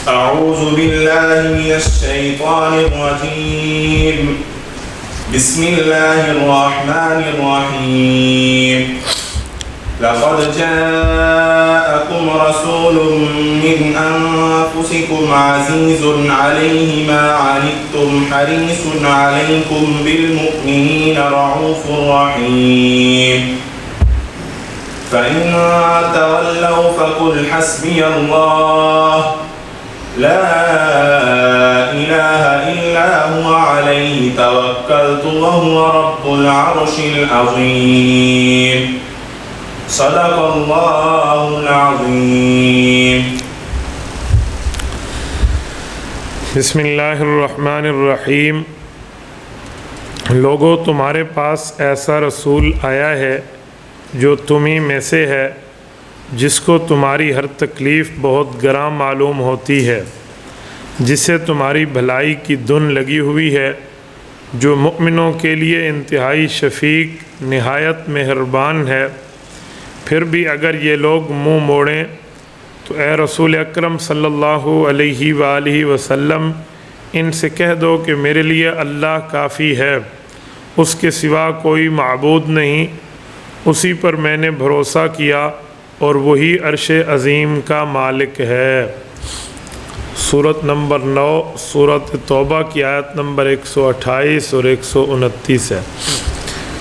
أعوذ بالله من الشيطان الرجيم. بسم الله الرحمن الرحيم. لقد جاءكم رسول من أنفسكم عزيز عليه ما عنتم حريص عليكم بالمؤمنين رؤوف رحيم. فإن تولوا فقل حسبي الله لا إله إلا هو عليه توكلت وهو رب العرش العظيم. صدق اللہ العظیم. بسم اللہ الرحمن الرحیم. لوگو، تمہارے پاس ایسا رسول آیا ہے جو تمہیں میں سے ہے، جس کو تمہاری ہر تکلیف بہت گراں معلوم ہوتی ہے، جسے تمہاری بھلائی کی دھن لگی ہوئی ہے، جو مؤمنوں کے لیے انتہائی شفیق نہایت مہربان ہے. پھر بھی اگر یہ لوگ منہ موڑیں تو اے رسول اکرم صلی اللہ علیہ وآلہ وسلم ان سے کہہ دو کہ میرے لیے اللہ کافی ہے، اس کے سوا کوئی معبود نہیں، اسی پر میں نے بھروسہ کیا اور وہی عرش عظیم کا مالک ہے. سورت نمبر 9 سورت توبہ کی آیت نمبر 128 اور 129 ہے،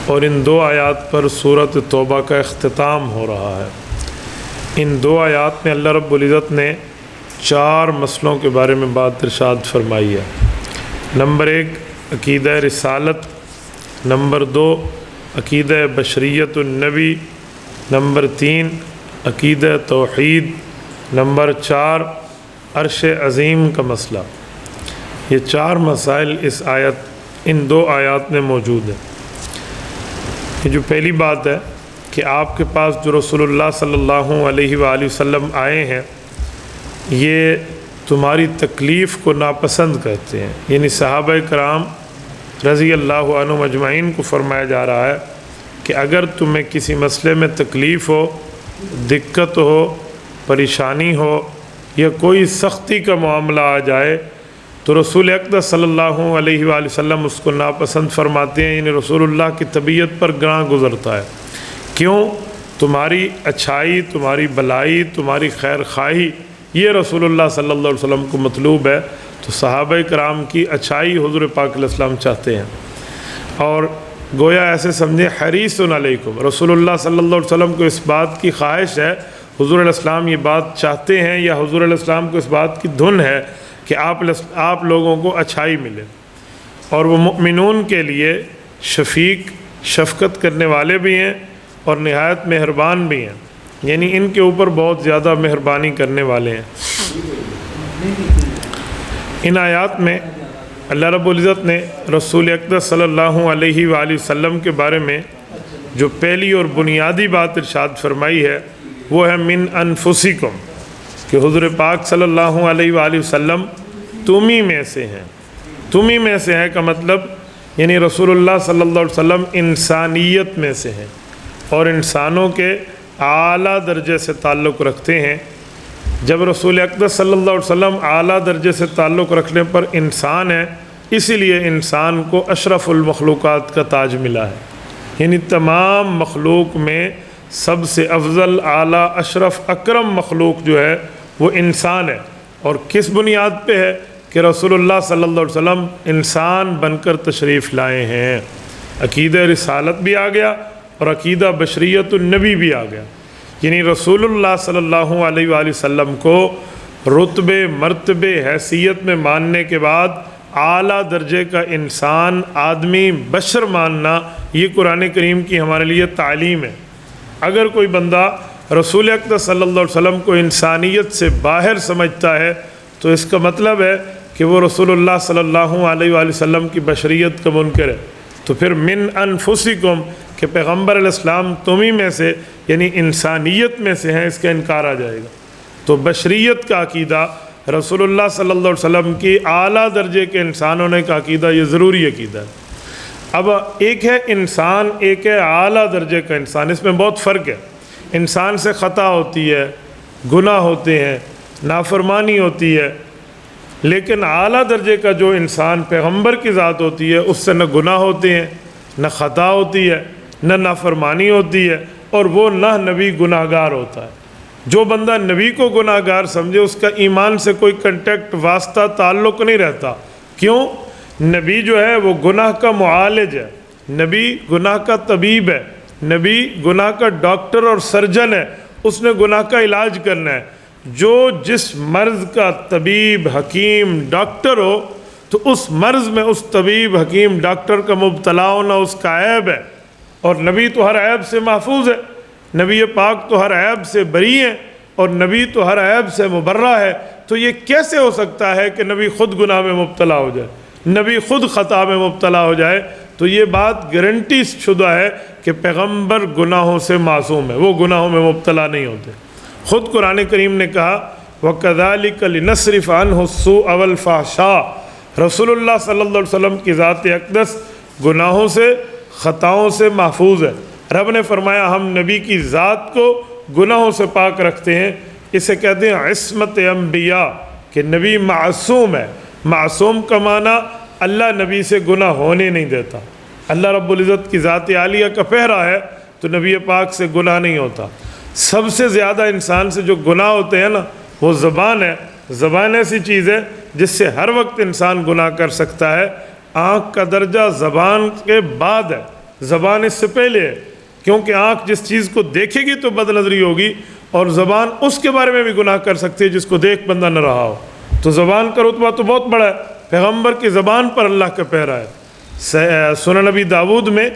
اور ان دو آیات پر سورت توبہ کا اختتام ہو رہا ہے. ان دو آیات میں اللہ رب العزت نے 4 مسئلوں کے بارے میں بات ارشاد فرمائی ہے. نمبر 1 عقیدہ رسالت، نمبر 2 عقیدہ بشریت النبی، نمبر 3 عقیدہ توحید، نمبر 4 عرش عظیم کا مسئلہ. یہ 4 مسائل ان 2 آیات میں موجود ہیں. یہ جو پہلی بات ہے کہ آپ کے پاس جو رسول اللہ صلی اللہ علیہ وآلہ وسلم آئے ہیں، یہ تمہاری تکلیف کو ناپسند کرتے ہیں. یعنی صحابہ کرام رضی اللہ عنہم اجمعین کو فرمایا جا رہا ہے کہ اگر تمہیں کسی مسئلے میں تکلیف ہو، دقت ہو، پریشانی ہو، یا کوئی سختی کا معاملہ آ جائے تو رسول اقدس صلی اللہ علیہ وآلہ وسلم اس کو ناپسند فرماتے ہیں. یعنی رسول اللہ کی طبیعت پر گراں گزرتا ہے. کیوں؟ تمہاری اچھائی، تمہاری بھلائی، تمہاری خیر خواہی، یہ رسول اللہ صلی اللہ علیہ وسلم کو مطلوب ہے. تو صحابہ کرام کی اچھائی حضور پاک علیہ السلام چاہتے ہیں، اور گویا ایسے سمجھیں حریص علیکم، رسول اللہ صلی اللہ علیہ وسلم کو اس بات کی خواہش ہے، حضور علیہ السلام یہ بات چاہتے ہیں، یا حضور علیہ السلام کو اس بات کی دھن ہے کہ آپ لوگوں کو اچھائی ملے. اور وہ مؤمنون کے لیے شفیق، شفقت کرنے والے بھی ہیں اور نہایت مہربان بھی ہیں. یعنی ان کے اوپر بہت زیادہ مہربانی کرنے والے ہیں. ان آیات میں اللہ رب العزت نے رسول اقدس صلی اللہ علیہ وآلہ وسلم کے بارے میں جو پہلی اور بنیادی بات ارشاد فرمائی ہے وہ ہے من انفسکم، کہ حضور پاک صلی اللہ علیہ وآلہ وسلم تمہیں میں سے ہیں. تمہیں میں سے ہے کا مطلب یعنی رسول اللہ صلی اللہ علیہ وسلم انسانیت میں سے ہیں اور انسانوں کے اعلیٰ درجے سے تعلق رکھتے ہیں. جب رسول اقدس صلی اللہ علیہ وسلم اعلیٰ درجے سے تعلق رکھنے پر انسان ہے، اسی لیے انسان کو اشرف المخلوقات کا تاج ملا ہے. یعنی تمام مخلوق میں سب سے افضل، اعلیٰ، اشرف، اکرم مخلوق جو ہے وہ انسان ہے. اور کس بنیاد پہ ہے؟ کہ رسول اللہ صلی اللہ علیہ وسلم انسان بن کر تشریف لائے ہیں. عقیدہ رسالت بھی آ گیا اور عقیدہ بشریت النبی بھی آ گیا. یعنی رسول اللہ صلی اللہ علیہ وآلہ وسلم کو رتبے، مرتبے، حیثیت میں ماننے کے بعد اعلیٰ درجے کا انسان، آدمی، بشر ماننا، یہ قرآن کریم کی ہمارے لیے تعلیم ہے. اگر کوئی بندہ رسول اقدس صلی اللہ علیہ وسلم کو انسانیت سے باہر سمجھتا ہے تو اس کا مطلب ہے کہ وہ رسول اللہ صلی اللہ علیہ وآلہ وسلم کی بشریت کا منکر ہے. تو پھر من انفسکم کہ پیغمبر علیہ السلام تمہیں میں سے یعنی انسانیت میں سے ہیں، اس کا انکار آ جائے گا. تو بشریت کا عقیدہ، رسول اللہ صلی اللہ علیہ وسلم کی اعلیٰ درجے کے انسانوں نے کا عقیدہ، یہ ضروری عقیدہ ہے. اب ایک ہے انسان، ایک ہے اعلیٰ درجے کا انسان، اس میں بہت فرق ہے. انسان سے خطا ہوتی ہے، گناہ ہوتے ہیں، نافرمانی ہوتی ہے، لیکن اعلیٰ درجے کا جو انسان پیغمبر کی ذات ہوتی ہے اس سے نہ گناہ ہوتے ہیں، نہ خطا ہوتی ہے، نہ نافرمانی ہوتی ہے، اور وہ نہ نبی گناہ گار ہوتا ہے۔ جو بندہ نبی کو گناہ گار سمجھے اس کا ایمان سے کوئی کنٹیکٹ، واسطہ، تعلق نہیں رہتا۔ کیوں؟ نبی جو ہے وہ گناہ کا معالج ہے، نبی گناہ کا طبیب ہے، نبی گناہ کا ڈاکٹر اور سرجن ہے، اس نے گناہ کا علاج کرنا ہے۔ جو جس مرض کا طبیب، حکیم، ڈاکٹر ہو تو اس مرض میں اس طبیب، حکیم، ڈاکٹر کا مبتلا ہونا اس کا عیب ہے، اور نبی تو ہر عیب سے محفوظ ہے، نبی پاک تو ہر عیب سے بری ہیں، اور نبی تو ہر عیب سے مبرہ ہے۔ تو یہ کیسے ہو سکتا ہے کہ نبی خود گناہ میں مبتلا ہو جائے، نبی خود خطا میں مبتلا ہو جائے؟ تو یہ بات گارنٹی شدہ ہے کہ پیغمبر گناہوں سے معصوم ہے، وہ گناہوں میں مبتلا نہیں ہوتے۔ خود قرآن کریم نے کہا وَكَذَلِكَ لِنَصْرِفَ عَنْهُ السُّوءَ وَالْفَحْشَاءَ، رسول اللہ صلی اللہ علیہ وسلم کی ذات اقدس گناہوں سے، خطاؤں سے محفوظ ہے۔ رب نے فرمایا ہم نبی کی ذات کو گناہوں سے پاک رکھتے ہیں۔ اسے کہتے ہیں عصمت انبیاء، کہ نبی معصوم ہے۔ معصوم کا معنی اللہ نبی سے گناہ ہونے نہیں دیتا۔ اللہ رب العزت کی ذات عالیہ کا پہرا ہے تو نبی پاک سے گناہ نہیں ہوتا۔ سب سے زیادہ انسان سے جو گناہ ہوتے ہیں نا وہ زبان ہے۔ زبان ایسی چیز ہے جس سے ہر وقت انسان گناہ کر سکتا ہے۔ آنکھ کا درجہ زبان کے بعد ہے، زبان اس سے پہلے ہے، کیونکہ آنکھ جس چیز کو دیکھے گی تو بد نظری ہوگی، اور زبان اس کے بارے میں بھی گناہ کر سکتی ہے جس کو دیکھ بندہ نہ رہا ہو۔ تو زبان کا رتبہ تو بہت بڑا ہے، پیغمبر کی زبان پر اللہ کا پہرا ہے۔ سنن نبی داود میں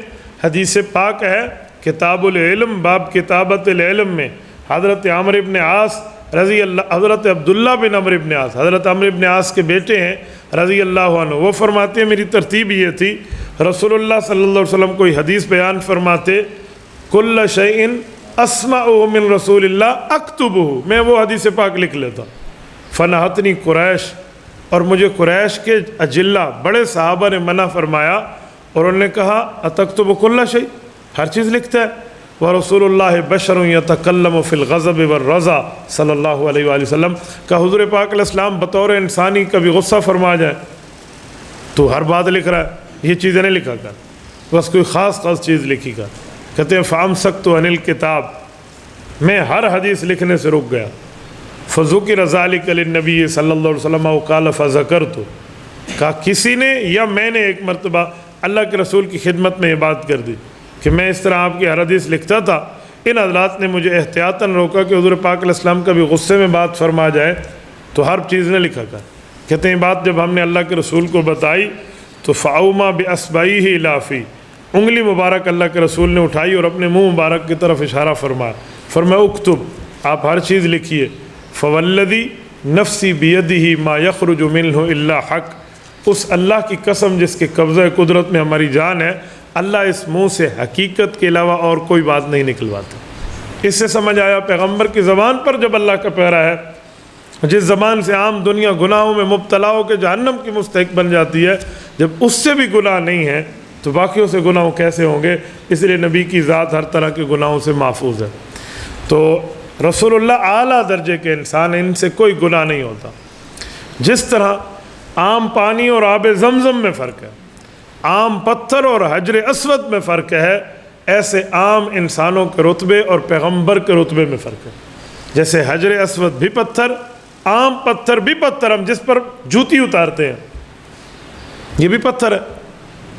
حدیث پاک ہے، کتاب العلم، باب کتابت العلم میں حضرت عمرو بن عاص رضی اللہ، حضرت عبداللہ بن عمرو بن عاص، حضرت عمرو بن عاص کے بیٹے ہیں رضی اللہ عنہ، وہ فرماتے ہیں میری ترتیب یہ تھی، رسول اللہ صلی اللہ علیہ وسلم کوئی حدیث بیان فرماتے کل شیء اسمعہ من رسول اللہ اکتبہ، میں وہ حدیث پاک لکھ لیتا۔ فنہتنی قریش، اور مجھے قریش کے اجلہ بڑے صحابہ نے منع فرمایا، اور انہوں نے کہا اتکتب کل شیء، ہر چیز لکھتا ہے؟ ورسول اللہ بشر یتکلم فی الغضب والرضا، صلی اللہ علیہ وآلہ وسلم کا حضور پاک علیہ السلام بطور انسانی کبھی غصہ فرما جائے تو ہر بات لکھ رہا ہے، یہ چیزیں نہیں لکھا کر، بس کوئی خاص چیز لکھی کر۔ کہتے ہیں فامسکت عن الکتاب، میں ہر حدیث لکھنے سے رک گیا۔ فذکر ذلک للنبی صلی اللہ علیہ وسلم وقال فذکرت، کہا کسی نے یا میں نے ایک مرتبہ اللہ کے رسول کی خدمت میں یہ بات کر دی کہ میں اس طرح آپ کی ہر حدیث لکھتا تھا۔ ان حضرات نے مجھے احتیاطاً روکا کہ حضور پاک علیہ السلام کبھی غصے میں بات فرما جائے تو ہر چیز نہ لکھا کر۔ کہتے ہیں بات جب ہم نے اللہ کے رسول کو بتائی تو فاؤما باصبعیہ الی فی، انگلی مبارک اللہ کے رسول نے اٹھائی اور اپنے منہ مبارک کی طرف اشارہ فرمایا اکتب، آپ ہر چیز لکھیے۔ فوالذی نفسی بیدہ ما یخرج منہ الا حق، اس اللہ کی قسم جس کے قبضہ قدرت میں ہماری جان ہے، اللہ اس منہ سے حقیقت کے علاوہ اور کوئی بات نہیں نکلواتا۔ اس سے سمجھ آیا پیغمبر کی زبان پر جب اللہ کا پہرا ہے، جس زبان سے عام دنیا گناہوں میں مبتلا ہو کے جہنم کی مستحق بن جاتی ہے، جب اس سے بھی گناہ نہیں ہے تو باقیوں سے گناہ کیسے ہوں گے؟ اس لیے نبی کی ذات ہر طرح کے گناہوں سے محفوظ ہے۔ تو رسول اللہ اعلیٰ درجے کے انسان ہیں، ان سے کوئی گناہ نہیں ہوتا۔ جس طرح عام پانی اور آب زمزم میں فرق ہے، عام پتھر اور حجر اسود میں فرق ہے، ایسے عام انسانوں کے رتبے اور پیغمبر کے رتبے میں فرق ہے۔ جیسے حجر اسود بھی پتھر، عام پتھر بھی پتھر، ہم جس پر جوتی اتارتے ہیں یہ بھی پتھر ہے،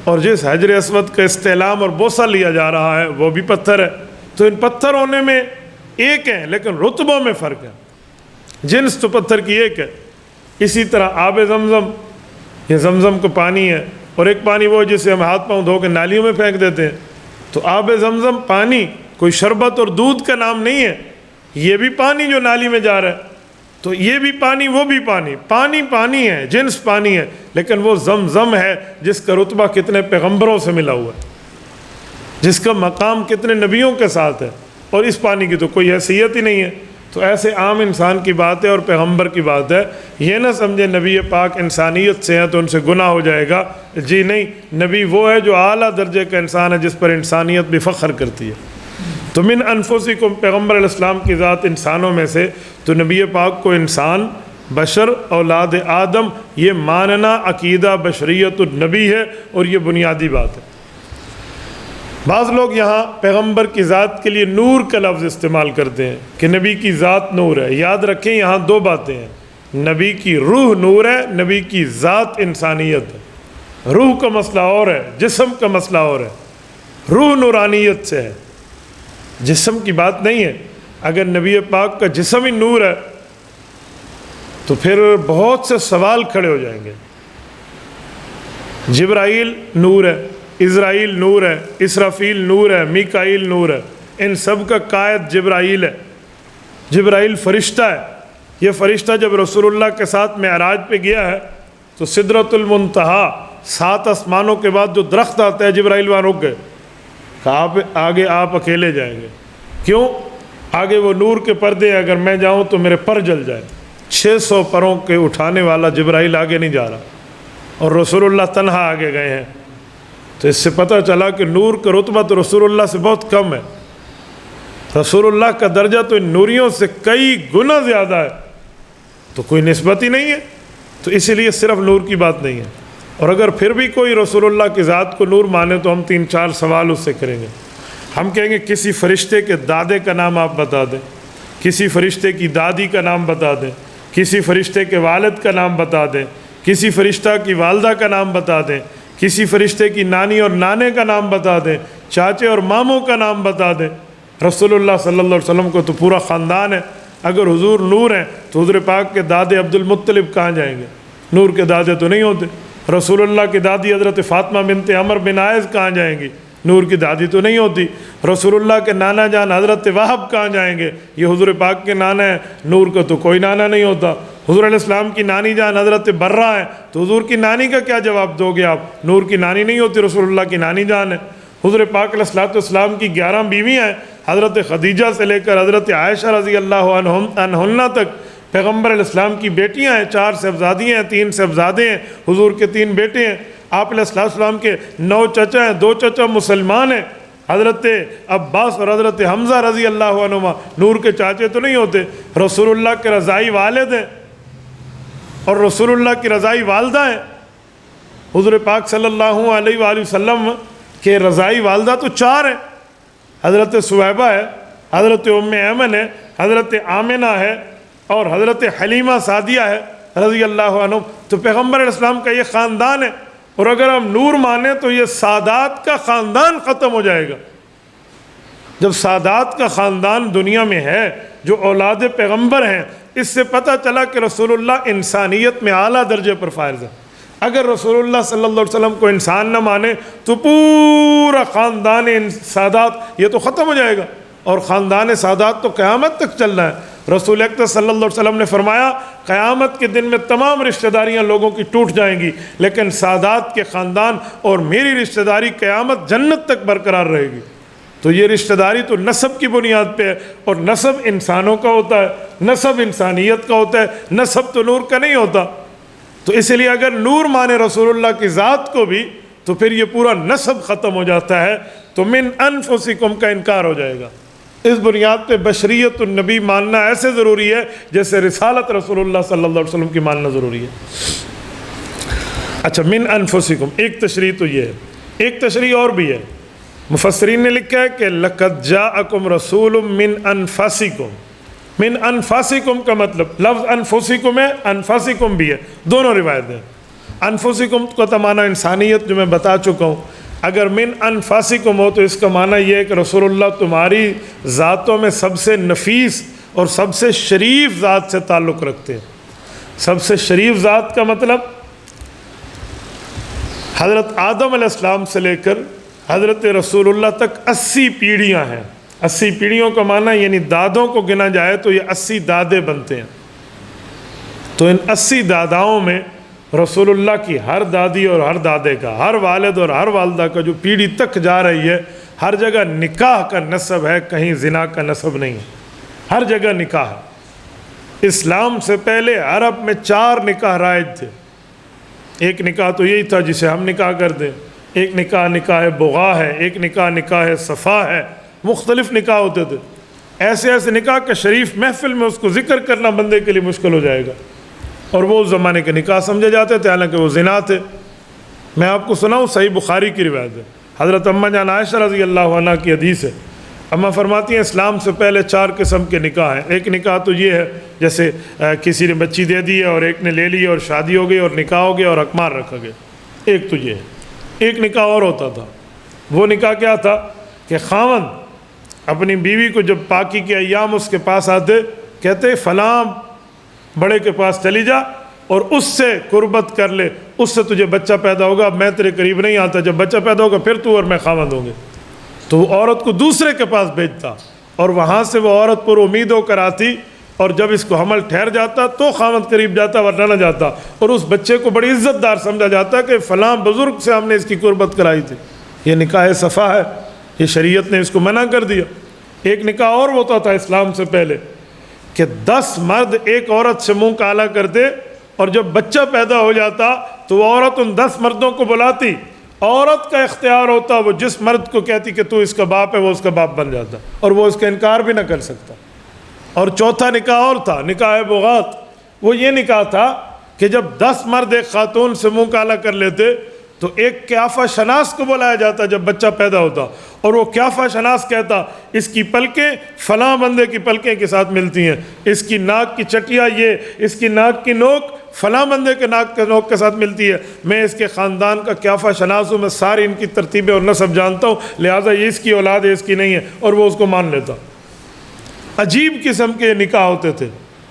اور جس حجر اسود کا استعلام اور بوسہ لیا جا رہا ہے وہ بھی پتھر ہے۔ تو ان پتھر ہونے میں ایک ہیں لیکن رتبوں میں فرق ہے، جنس تو پتھر کی ایک ہے۔ اسی طرح آب زمزم، یہ زمزم کا پانی ہے، اور ایک پانی وہ جسے ہم ہاتھ پاؤں دھو کے نالیوں میں پھینک دیتے ہیں۔ تو آب زمزم پانی کوئی شربت اور دودھ کا نام نہیں ہے، یہ بھی پانی جو نالی میں جا رہا ہے، تو یہ بھی پانی وہ بھی پانی، پانی پانی ہے، جنس پانی ہے، لیکن وہ زمزم ہے جس کا رتبہ کتنے پیغمبروں سے ملا ہوا ہے، جس کا مقام کتنے نبیوں کے ساتھ ہے، اور اس پانی کی تو کوئی حیثیت ہی نہیں ہے۔ تو ایسے عام انسان کی بات ہے اور پیغمبر کی بات ہے۔ یہ نہ سمجھے نبی پاک انسانیت سے ہیں تو ان سے گناہ ہو جائے گا، جی نہیں، نبی وہ ہے جو اعلیٰ درجے کا انسان ہے جس پر انسانیت بھی فخر کرتی ہے۔ تو من انفسکم، پیغمبر علیہ السلام کی ذات انسانوں میں سے، تو نبی پاک کو انسان بشر اولاد آدم، یہ ماننا عقیدہ بشریت النبی ہے اور یہ بنیادی بات ہے۔ بعض لوگ یہاں پیغمبر کی ذات کے لیے نور کا لفظ استعمال کرتے ہیں کہ نبی کی ذات نور ہے۔ یاد رکھیں یہاں دو باتیں ہیں، نبی کی روح نور ہے، نبی کی ذات انسانیت ہے۔ روح کا مسئلہ اور ہے، جسم کا مسئلہ اور ہے۔ روح نورانیت سے ہے، جسم کی بات نہیں ہے۔ اگر نبی پاک کا جسم ہی نور ہے تو پھر بہت سے سوال کھڑے ہو جائیں گے۔ جبرائیل نور ہے، اسرائیل نور ہے، اسرافیل نور ہے، میکائیل نور ہے، ان سب کا قائد جبرائیل ہے۔ جبرائیل فرشتہ ہے۔ یہ فرشتہ جب رسول اللہ کے ساتھ معراج پہ گیا ہے تو سدرۃ المنتہا، 7 آسمانوں کے بعد جو درخت آتا ہے، جبرائیل وہاں رک گئے، کہا آگے آپ اکیلے جائیں گے۔ کیوں؟ آگے وہ نور کے پردے ہیں، اگر میں جاؤں تو میرے پر جل جائے۔ 600 پروں کے اٹھانے والا جبرائیل آگے نہیں جا رہا، اور رسول اللہ تنہا آگے گئے ہیں۔ تو اس سے پتہ چلا کہ نور کا رتبہ تو رسول اللہ سے بہت کم ہے۔ رسول اللہ کا درجہ تو ان نوریوں سے کئی گنا زیادہ ہے، تو کوئی نسبت ہی نہیں ہے۔ تو اسی لیے صرف نور کی بات نہیں ہے۔ اور اگر پھر بھی کوئی رسول اللہ کی ذات کو نور مانے تو ہم 3-4 سوال اس سے کریں گے۔ ہم کہیں گے کسی فرشتے کے دادے کا نام آپ بتا دیں، کسی فرشتے کی دادی کا نام بتا دیں، کسی فرشتے کے والد کا نام بتا دیں، کسی فرشتہ کی والدہ کا نام بتا دیں، کسی فرشتے کی نانی اور نانے کا نام بتا دیں، چاچے اور ماموں کا نام بتا دیں۔ رسول اللہ صلی اللہ علیہ وسلم کو تو پورا خاندان ہے۔ اگر حضور نور ہیں تو حضور پاک کے دادے عبد المطلب کہاں جائیں گے؟ نور کے دادے تو نہیں ہوتے۔ رسول اللہ کی دادی حضرت فاطمہ بنت عمر بن عائز کہاں جائیں گی؟ نور کی دادی تو نہیں ہوتی۔ رسول اللہ کے نانا جان حضرت وہب کہاں جائیں گے؟ یہ حضور پاک کے نانا ہیں، نور کا تو کوئی نانا نہیں ہوتا۔ حضور علیہ السلام کی نانی جان حضرت برہ ہے، تو حضور کی نانی کا کیا جواب دو گے آپ؟ نور کی نانی نہیں ہوتی، رسول اللہ کی نانی جان ہے۔ حضور پاک علیہ السلام کی 11 بیویاں ہیں، حضرت خدیجہ سے لے کر حضرت عائشہ رضی اللہ عنہن تک پیغمبر علیہ السلام کی بیٹیاں ہیں، 4 صاحبزادیاں ہیں، 3 صاحبزادے ہیں، حضور کے 3 بیٹے ہیں۔ آپ علیہ السلام کے 9 چچا ہیں، 2 چچا مسلمان ہیں، حضرت عباس اور حضرت حمزہ رضی اللہ عنہما، نور کے چاچے تو نہیں ہوتے۔ رسول اللہ کے رضائی والد ہیں اور رسول اللہ کی رضائی والدہ ہیں۔ حضور پاک صلی اللہ علیہ وآلہ وسلم کے رضائی والدہ تو 4 ہیں، حضرت سویبہ ہے، حضرت ام ایمن ہے، حضرت آمنہ ہے اور حضرت حلیمہ سعدیہ ہے رضی اللہ عنہ۔ تو پیغمبر علیہ السلام کا یہ خاندان ہے، اور اگر ہم نور مانیں تو یہ سادات کا خاندان ختم ہو جائے گا۔ جب سادات کا خاندان دنیا میں ہے جو اولاد پیغمبر ہیں، اس سے پتہ چلا کہ رسول اللہ انسانیت میں اعلیٰ درجے پر فائز ہے۔ اگر رسول اللہ صلی اللہ علیہ وسلم کو انسان نہ مانے تو پورا خاندان سادات یہ تو ختم ہو جائے گا، اور خاندان سادات تو قیامت تک چل رہا ہے۔ رسول اکرم صلی اللہ علیہ وسلم نے فرمایا قیامت کے دن میں تمام رشتہ داریاں لوگوں کی ٹوٹ جائیں گی، لیکن سادات کے خاندان اور میری رشتہ داری قیامت جنت تک برقرار رہے گی۔ تو یہ رشتہ داری تو نسب کی بنیاد پہ ہے، اور نسب انسانوں کا ہوتا ہے، نسب انسانیت کا ہوتا ہے، نسب تو نور کا نہیں ہوتا۔ تو اس لیے اگر نور مانے رسول اللہ کی ذات کو بھی تو پھر یہ پورا نسب ختم ہو جاتا ہے، تو من انفسکم کا انکار ہو جائے گا۔ اس بنیاد پہ بشریت النبی ماننا ایسے ضروری ہے جیسے رسالت رسول اللہ صلی اللہ علیہ وسلم کی ماننا ضروری ہے۔ اچھا، من انفسکم ایک تشریح تو یہ ہے، ایک تشریح اور بھی ہے۔ مفسرین نے لکھا ہے کہ لقد جاءکم رسول من انفسکم۔ من انفسکم کا مطلب لفظ انفسکم ہے، انفسکم بھی ہے، دونوں روایت ہیں۔ انفسکم کا تو معنی انسانیت جو میں بتا چکا ہوں۔ اگر من انفسکم ہو تو اس کا معنی یہ ہے کہ رسول اللہ تمہاری ذاتوں میں سب سے نفیس اور سب سے شریف ذات سے تعلق رکھتے ہیں۔ سب سے شریف ذات کا مطلب حضرت آدم علیہ السلام سے لے کر حضرت رسول اللہ تک 80 پیڑھیاں ہیں۔ 80 پیڑھیوں کا معنی یعنی دادوں کو گنا جائے تو یہ 80 دادے بنتے ہیں۔ تو ان 80 داداؤں میں رسول اللہ کی ہر دادی اور ہر دادے کا، ہر والد اور ہر والدہ کا جو پیڑھی تک جا رہی ہے، ہر جگہ نکاح کا نسب ہے، کہیں زنا کا نسب نہیں ہے، ہر جگہ نکاح ہے۔ اسلام سے پہلے عرب میں 4 نکاح رائج تھے۔ ایک نکاح تو یہی تھا جسے ہم نکاح کرتے ہیں، ایک نکاح نکاح بغا ہے، ایک نکاح نکاح صفا ہے، مختلف نکاح ہوتے تھے۔ ایسے ایسے نکاح کہ شریف محفل میں اس کو ذکر کرنا بندے کے لیے مشکل ہو جائے گا۔ اور وہ اس زمانے کے نکاح سمجھے جاتے تھے، حالانکہ وہ زنا تھے۔ میں آپ کو سناؤں، صحیح بخاری کی روایت ہے، حضرت اماں جان عائشہ رضی اللہ عنہ کی حدیث ہے۔ اماں فرماتی ہیں اسلام سے پہلے 4 قسم کے نکاح ہیں۔ ایک نکاح تو یہ ہے جیسے کسی نے بچی دے دی ہے اور ایک نے لے لی اور شادی ہو گئی اور نکاح ہو گیا اور حکمار رکھا گیا، ایک تو یہ ہے۔ ایک نکاح اور ہوتا تھا، وہ نکاح کیا تھا کہ خاوند اپنی بیوی کو جب پاکی کے ایام اس کے پاس آتے، کہتے فلاں بڑے کے پاس چلی جا اور اس سے قربت کر لے، اس سے تجھے بچہ پیدا ہوگا، میں تیرے قریب نہیں آتا، جب بچہ پیدا ہوگا پھر تو اور میں خاوند ہوں گے۔ تو وہ عورت کو دوسرے کے پاس بھیجتا اور وہاں سے وہ عورت پر امید ہو کر آتی، اور جب اس کو حمل ٹھہر جاتا تو خاوند قریب جاتا ورنہ نہ جاتا، اور اس بچے کو بڑی عزت دار سمجھا جاتا کہ فلاں بزرگ سے ہم نے اس کی قربت کرائی تھی۔ یہ نکاح صفا ہے، یہ شریعت نے اس کو منع کر دیا۔ ایک نکاح اور ہوتا تھا اسلام سے پہلے کہ 10 مرد ایک عورت سے منہ کالا کرتے، اور جب بچہ پیدا ہو جاتا تو وہ عورت ان 10 مردوں کو بلاتی، عورت کا اختیار ہوتا، وہ جس مرد کو کہتی کہ تو اس کا باپ ہے وہ اس کا باپ بن جاتا، اور وہ اس کا انکار بھی نہ کر سکتا۔ اور چوتھا نکاح اور تھا، نکاح بغات۔ وہ یہ نکاح تھا کہ جب 10 مرد ایک خاتون سے منہ کالا کر لیتے تو ایک قیافہ شناس کو بلایا جاتا جب بچہ پیدا ہوتا، اور وہ قیافہ شناس کہتا اس کی پلکیں فلاں بندے کی پلکیں کے ساتھ ملتی ہیں، اس کی ناک کی چٹیا یہ، اس کی ناک کی نوک فلاں بندے کے ناک کے نوک کے ساتھ ملتی ہے، میں اس کے خاندان کا قیافہ شناس ہوں، میں ساری ان کی ترتیبیں اور نسب جانتا ہوں، لہٰذا یہ اس کی اولاد ہے اس کی نہیں ہے، اور وہ اس کو مان لیتا۔ عجیب قسم کے نکاح ہوتے تھے۔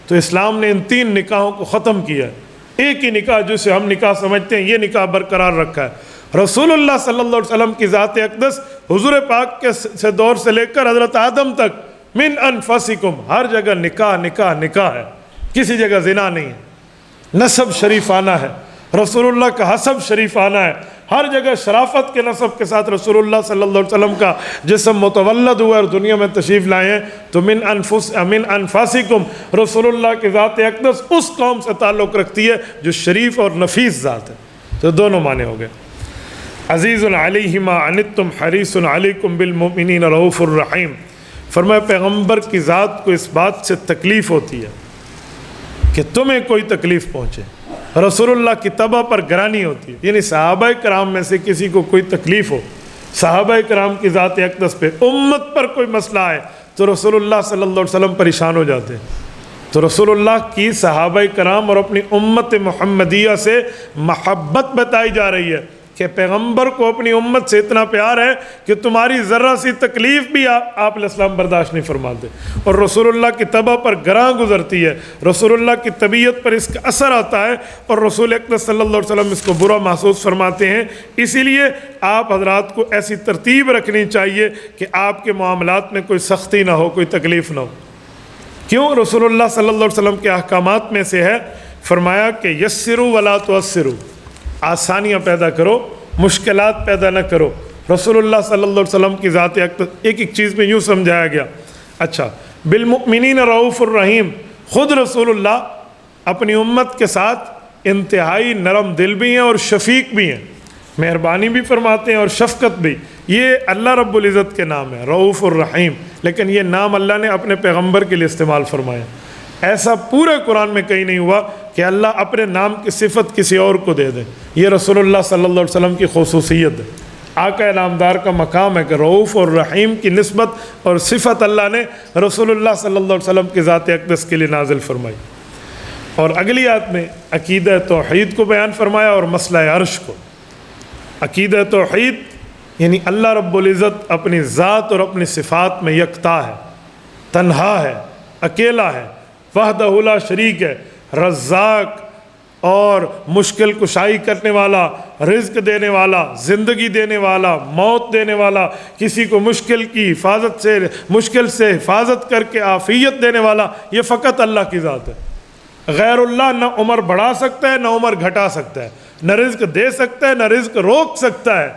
تو اسلام نے ان 3 نکاحوں کو ختم کیا ہے، ایک ہی نکاح جسے ہم نکاح سمجھتے ہیں، یہ نکاح برقرار رکھا ہے۔ رسول اللہ صلی اللہ علیہ وسلم کی ذات اقدس حضور پاک کے سے دور سے لے کر حضرت آدم تک من انفسکم، ہر جگہ نکاح نکاح نکاح ہے، کسی جگہ زنا نہیں ہے۔ نسب شریفانہ ہے، رسول اللہ کا حسب شریفانہ ہے، ہر جگہ شرافت کے نسب کے ساتھ رسول اللہ صلی اللہ علیہ وسلم کا جسم متولد ہوا اور دنیا میں تشریف لائے ہیں۔ تو من انفاسکم، رسول اللہ کی ذات اقدس اس قوم سے تعلق رکھتی ہے جو شریف اور نفیس ذات ہے۔ تو دونوں معنی ہو گئے۔ عزیز علیہ ما عنتم حریص علیکم بالمؤمنین رؤوف الرحیم۔ فرمایا پیغمبر کی ذات کو اس بات سے تکلیف ہوتی ہے کہ تمہیں کوئی تکلیف پہنچے، رسول اللہ کی طبع پر گرانی ہوتی ہے، یعنی صحابہ کرام میں سے کسی کو کوئی تکلیف ہو، صحابہ کرام کی ذات اقدس پہ امت پر کوئی مسئلہ ہے تو رسول اللہ صلی اللہ علیہ وسلم پریشان ہو جاتے ہیں۔ تو رسول اللہ کی صحابہ کرام اور اپنی امت محمدیہ سے محبت بتائی جا رہی ہے کہ پیغمبر کو اپنی امت سے اتنا پیار ہے کہ تمہاری ذرہ سی تکلیف بھی آپ علیہ السلام برداشت نہیں فرماتے، اور رسول اللہ کی طبع پر گراں گزرتی ہے، رسول اللہ کی طبیعت پر اس کا اثر آتا ہے، اور رسول اقدس صلی اللہ علیہ وسلم اس کو برا محسوس فرماتے ہیں۔ اسی لیے آپ حضرات کو ایسی ترتیب رکھنی چاہیے کہ آپ کے معاملات میں کوئی سختی نہ ہو، کوئی تکلیف نہ ہو۔ کیوں؟ رسول اللہ صلی اللہ علیہ وسلم کے احکامات میں سے ہے، فرمایا کہ یسروا ولا تعسروا، آسانیاں پیدا کرو، مشکلات پیدا نہ کرو۔ رسول اللہ صلی اللہ علیہ وسلم کی ذات ایک ایک چیز میں یوں سمجھایا گیا۔ اچھا، بالمؤمنین رؤوف الرحیم، خود رسول اللہ اپنی امت کے ساتھ انتہائی نرم دل بھی ہیں اور شفیق بھی ہیں، مہربانی بھی فرماتے ہیں اور شفقت بھی۔ یہ اللہ رب العزت کے نام ہے، رؤوف الرحیم، لیکن یہ نام اللہ نے اپنے پیغمبر کے لیے استعمال فرمایا۔ ایسا پورے قرآن میں کہیں نہیں ہوا کہ اللہ اپنے نام کی صفت کسی اور کو دے دے، یہ رسول اللہ صلی اللہ علیہ وسلم کی خصوصیت ہے۔ آقا نامدار کا مقام ہے کہ رؤوف اور رحیم کی نسبت اور صفت اللہ نے رسول اللہ صلی اللہ علیہ وسلم کی ذات اقدس کے لیے نازل فرمائی۔ اور اگلی آیت میں عقیدہ توحید کو بیان فرمایا اور مسئلہ عرش کو۔ عقیدہ توحید یعنی اللہ رب العزت اپنی ذات اور اپنی صفات میں یکتا ہے، تنہا ہے، اکیلا ہے، وحدہ لا شریک ہے، رزاق اور مشکل کشائی کرنے والا، رزق دینے والا، زندگی دینے والا، موت دینے والا، کسی کو مشکل سے حفاظت کر کے عافیت دینے والا، یہ فقط اللہ کی ذات ہے۔ غیر اللہ نہ عمر بڑھا سکتا ہے نہ عمر گھٹا سکتا ہے، نہ رزق دے سکتا ہے نہ رزق روک سکتا ہے،